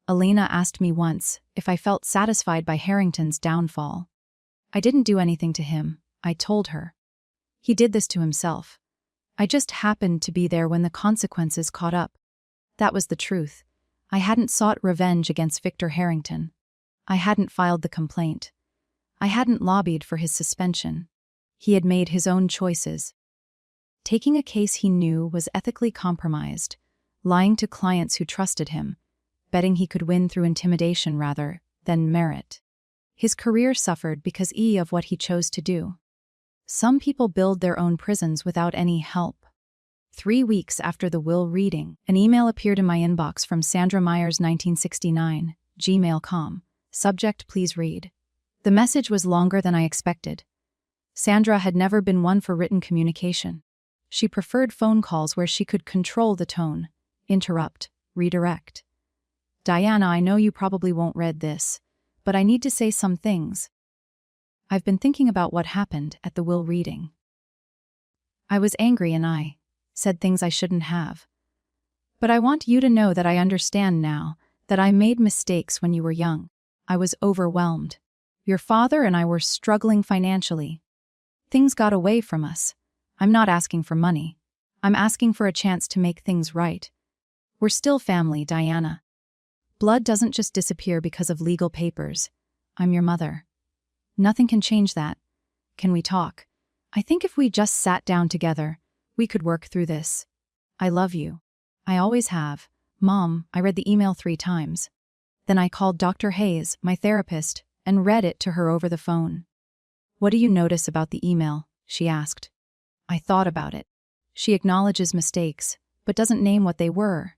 Speaker 1: Elena asked me once if I felt satisfied by Harrington's downfall. I didn't do anything to him, I told her. He did this to himself. I just happened to be there when the consequences caught up. That was the truth. I hadn't sought revenge against Victor Harrington. I hadn't filed the complaint. I hadn't lobbied for his suspension. He had made his own choices. Taking a case he knew was ethically compromised, lying to clients who trusted him, betting he could win through intimidation rather than merit. His career suffered because of what he chose to do. Some people build their own prisons without any help. 3 weeks after the will reading, an email appeared in my inbox from Sandra Myers 1969, gmail.com. Subject, please read. The message was longer than I expected. Sandra had never been one for written communication. She preferred phone calls where she could control the tone, interrupt, redirect. Diana, I know you probably won't read this, but I need to say some things. I've been thinking about what happened at the will reading. I was angry and I said things I shouldn't have. But I want you to know that I understand now that I made mistakes when you were young. I was overwhelmed. Your father and I were struggling financially. Things got away from us. I'm not asking for money. I'm asking for a chance to make things right. We're still family, Diana. Blood doesn't just disappear because of legal papers. I'm your mother. Nothing can change that. Can we talk? I think if we just sat down together, we could work through this. I love you. I always have. Mom, I read the email 3 times. Then I called Dr. Hayes, my therapist, and read it to her over the phone. What do you notice about the email? She asked. I thought about it. She acknowledges mistakes, but doesn't name what they were.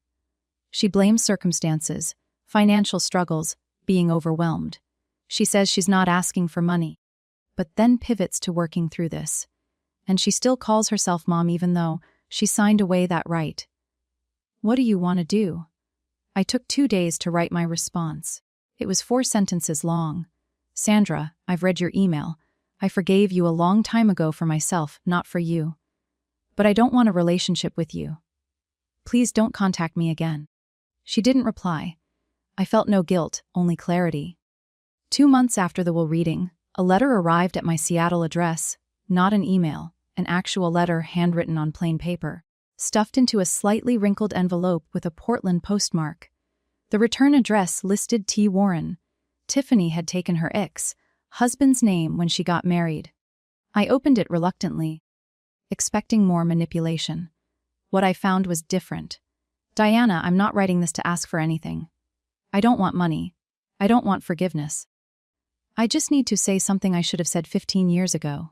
Speaker 1: She blames circumstances, financial struggles, being overwhelmed. She says she's not asking for money, but then pivots to working through this. And she still calls herself mom even though she signed away that right. What do you want to do? I took 2 days to write my response. It was 4 sentences long. Sandra, I've read your email. I forgave you a long time ago for myself, not for you. But I don't want a relationship with you. Please don't contact me again. She didn't reply. I felt no guilt, only clarity. 2 months after the will reading, a letter arrived at my Seattle address, not an email, an actual letter handwritten on plain paper, stuffed into a slightly wrinkled envelope with a Portland postmark. The return address listed T. Warren. Tiffany had taken her husband's name when she got married. I opened it reluctantly, expecting more manipulation. What I found was different. Diana, I'm not writing this to ask for anything. I don't want money. I don't want forgiveness. I just need to say something I should have said 15 years ago.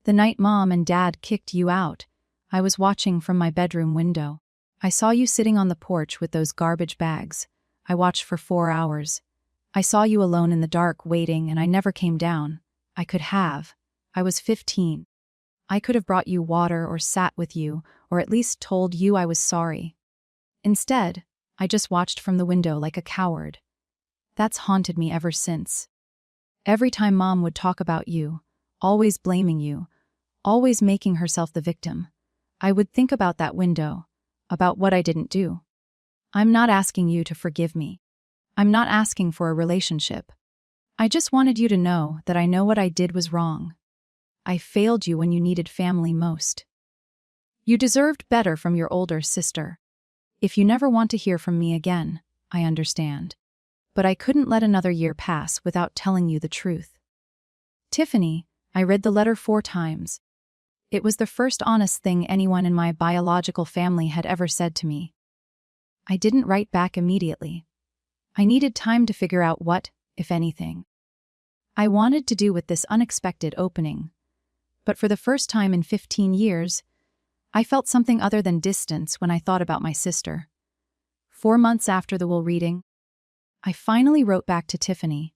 Speaker 1: The night Mom and Dad kicked you out, I was watching from my bedroom window. I saw you sitting on the porch with those garbage bags. I watched for 4 hours. I saw you alone in the dark waiting and I never came down. I could have. I was 15. I could have brought you water or sat with you or at least told you I was sorry. Instead, I just watched from the window like a coward. That's haunted me ever since. Every time Mom would talk about you, always blaming you, always making herself the victim, I would think about that window, about what I didn't do. I'm not asking you to forgive me. I'm not asking for a relationship. I just wanted you to know that I know what I did was wrong. I failed you when you needed family most. You deserved better from your older sister. If you never want to hear from me again, I understand. But I couldn't let another year pass without telling you the truth. Tiffany, I read the letter 4 times. It was the first honest thing anyone in my biological family had ever said to me. I didn't write back immediately. I needed time to figure out what, if anything, I wanted to do with this unexpected opening. But for the first time in 15 years, I felt something other than distance when I thought about my sister. 4 months after the will reading, I finally wrote back to Tiffany.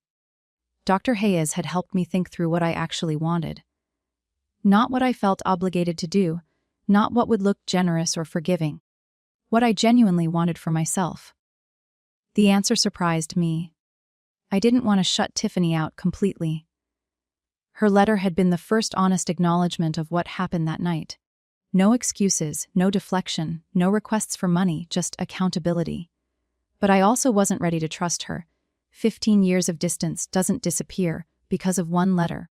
Speaker 1: Dr. Hayes had helped me think through what I actually wanted. Not what I felt obligated to do, not what would look generous or forgiving. What I genuinely wanted for myself. The answer surprised me. I didn't want to shut Tiffany out completely. Her letter had been the first honest acknowledgement of what happened that night. No excuses, no deflection, no requests for money, just accountability. But I also wasn't ready to trust her. 15 years of distance doesn't disappear, because of one letter.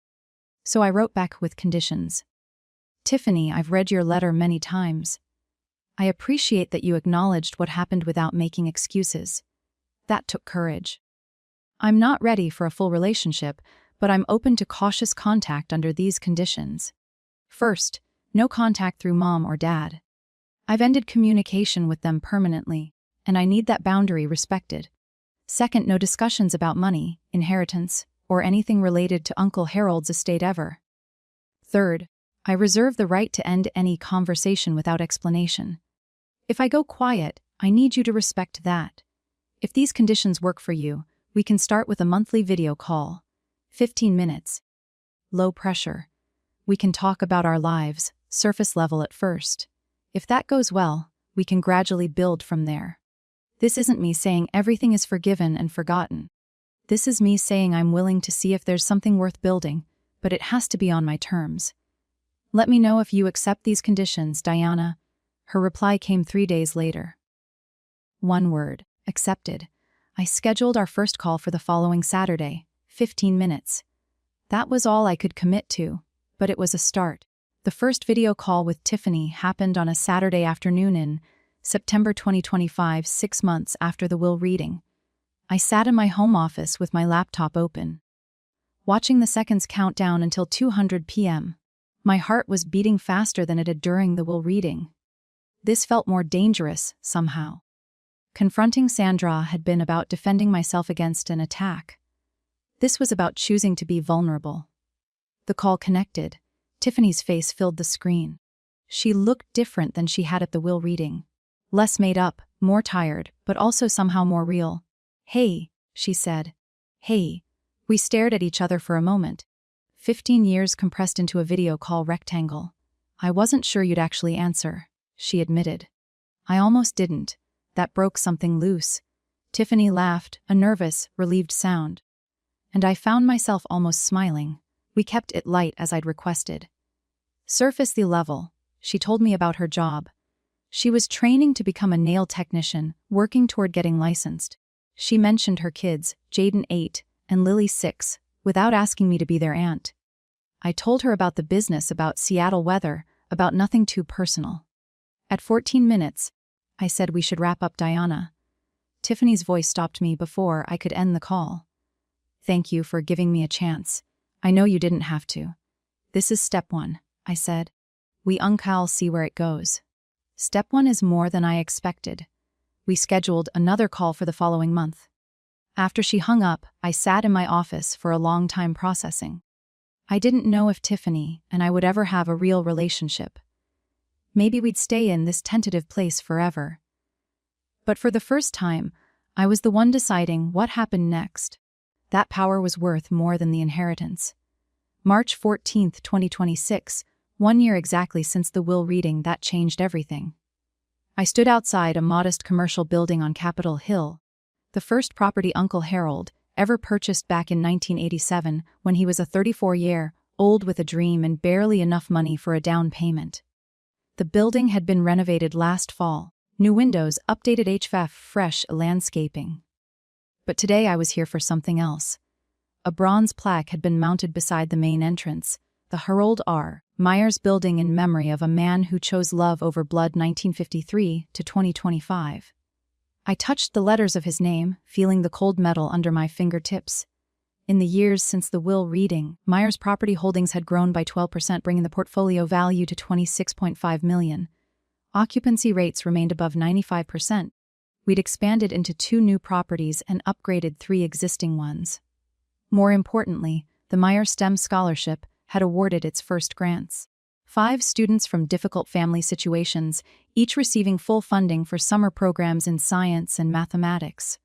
Speaker 1: So I wrote back with conditions. Tiffany, I've read your letter many times. I appreciate that you acknowledged what happened without making excuses. That took courage. I'm not ready for a full relationship, but I'm open to cautious contact under these conditions. First, no contact through mom or dad. I've ended communication with them permanently, and I need that boundary respected. Second, no discussions about money, inheritance, or anything related to Uncle Harold's estate ever. Third, I reserve the right to end any conversation without explanation. If I go quiet, I need you to respect that. If these conditions work for you, we can start with a monthly video call. 15 minutes. Low pressure. We can talk about our lives, surface level at first. If that goes well, we can gradually build from there. This isn't me saying everything is forgiven and forgotten. This is me saying I'm willing to see if there's something worth building, but it has to be on my terms. Let me know if you accept these conditions, Diana. Her reply came 3 days later. One word, accepted. I scheduled our first call for the following Saturday, 15 minutes. That was all I could commit to, but it was a start. The first video call with Tiffany happened on a Saturday afternoon in September 2025, 6 months after the will reading. I sat in my home office with my laptop open, watching the seconds count down until 200 p.m. My heart was beating faster than it had during the will reading. This felt more dangerous, somehow. Confronting Sandra had been about defending myself against an attack. This was about choosing to be vulnerable. The call connected. Tiffany's face filled the screen. She looked different than she had at the will reading. Less made up, more tired, but also somehow more real. "Hey," she said. "Hey." We stared at each other for a moment. 15 years compressed into a video call rectangle. "I wasn't sure you'd actually answer," she admitted. "I almost didn't. That broke something loose." Tiffany laughed, a nervous, relieved sound. And I found myself almost smiling. We kept it light as I'd requested. Surface level, she told me about her job. She was training to become a nail technician, working toward getting licensed. She mentioned her kids, Jaden 8 and Lily 6, without asking me to be their aunt. I told her about the business, about Seattle weather, about nothing too personal. At 14 minutes, I said we should wrap up, Diana. Tiffany's voice stopped me before I could end the call. "Thank you for giving me a chance. I know you didn't have to. This is step 1, I said. We uncal see where it goes." Step 1 is more than I expected. We scheduled another call for the following month. After she hung up, I sat in my office for a long time processing. I didn't know if Tiffany and I would ever have a real relationship. Maybe we'd stay in this tentative place forever. But for the first time, I was the one deciding what happened next. That power was worth more than the inheritance. March 14, 2026, 1 year exactly since the will reading that changed everything. I stood outside a modest commercial building on Capitol Hill, the first property Uncle Harold ever purchased back in 1987 when he was a 34-year-old with a dream and barely enough money for a down payment. The building had been renovated last fall, new windows, updated HVAC, fresh landscaping. But today I was here for something else. A bronze plaque had been mounted beside the main entrance, the Harold R. Myers Building in memory of a man who chose love over blood 1953 to 2025. I touched the letters of his name, feeling the cold metal under my fingertips. In the years since the will reading, Myers' property holdings had grown by 12%, bringing the portfolio value to $26.5 million. Occupancy rates remained above 95%. We'd expanded into 2 new properties and upgraded 3 existing ones. More importantly, the Myers STEM Scholarship had awarded its first grants. 5 students from difficult family situations, each receiving full funding for summer programs in science and mathematics.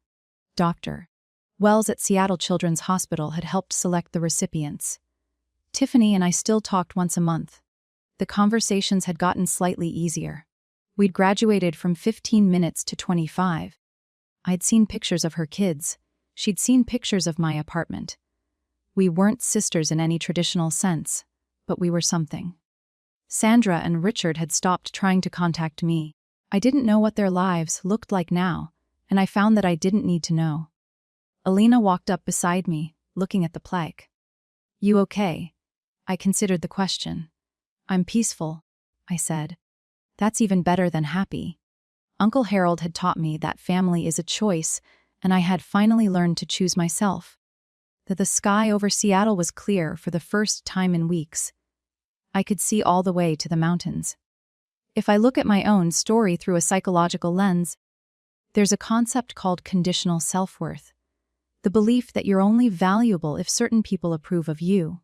Speaker 1: Dr. Wells at Seattle Children's Hospital had helped select the recipients. Tiffany and I still talked once a month. The conversations had gotten slightly easier. We'd graduated from 15 minutes to 25. I'd seen pictures of her kids. She'd seen pictures of my apartment. We weren't sisters in any traditional sense, but we were something. Sandra and Richard had stopped trying to contact me. I didn't know what their lives looked like now, and I found that I didn't need to know. Alina walked up beside me, looking at the plaque. You okay? I considered the question. I'm peaceful, I said. That's even better than happy. Uncle Harold had taught me that family is a choice, and I had finally learned to choose myself. That the sky over Seattle was clear for the first time in weeks. I could see all the way to the mountains. If I look at my own story through a psychological lens, there's a concept called conditional self-worth. The belief that you're only valuable if certain people approve of you.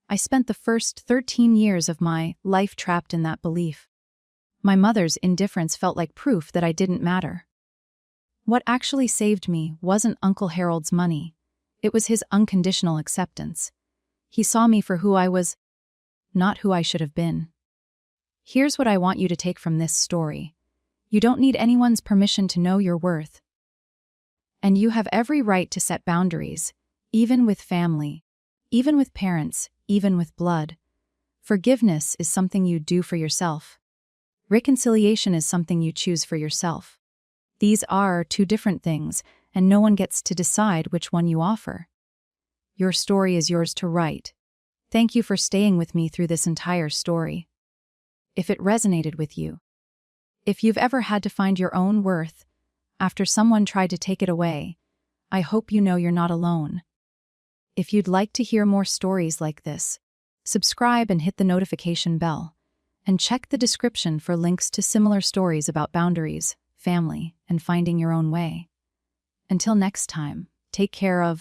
Speaker 1: I spent the first 13 years of my life trapped in that belief. My mother's indifference felt like proof that I didn't matter. What actually saved me wasn't Uncle Harold's money. It was his unconditional acceptance. He saw me for who I was, not who I should have been. Here's what I want you to take from this story. You don't need anyone's permission to know your worth. And you have every right to set boundaries, even with family, even with parents, even with blood. Forgiveness is something you do for yourself. Reconciliation is something you choose for yourself. These are two different things, and no one gets to decide which one you offer. Your story is yours to write. Thank you for staying with me through this entire story. If it resonated with you, if you've ever had to find your own worth after someone tried to take it away, I hope you know you're not alone. If you'd like to hear more stories like this, subscribe and hit the notification bell, and check the description for links to similar stories about boundaries, family, and finding your own way. Until next time, take care of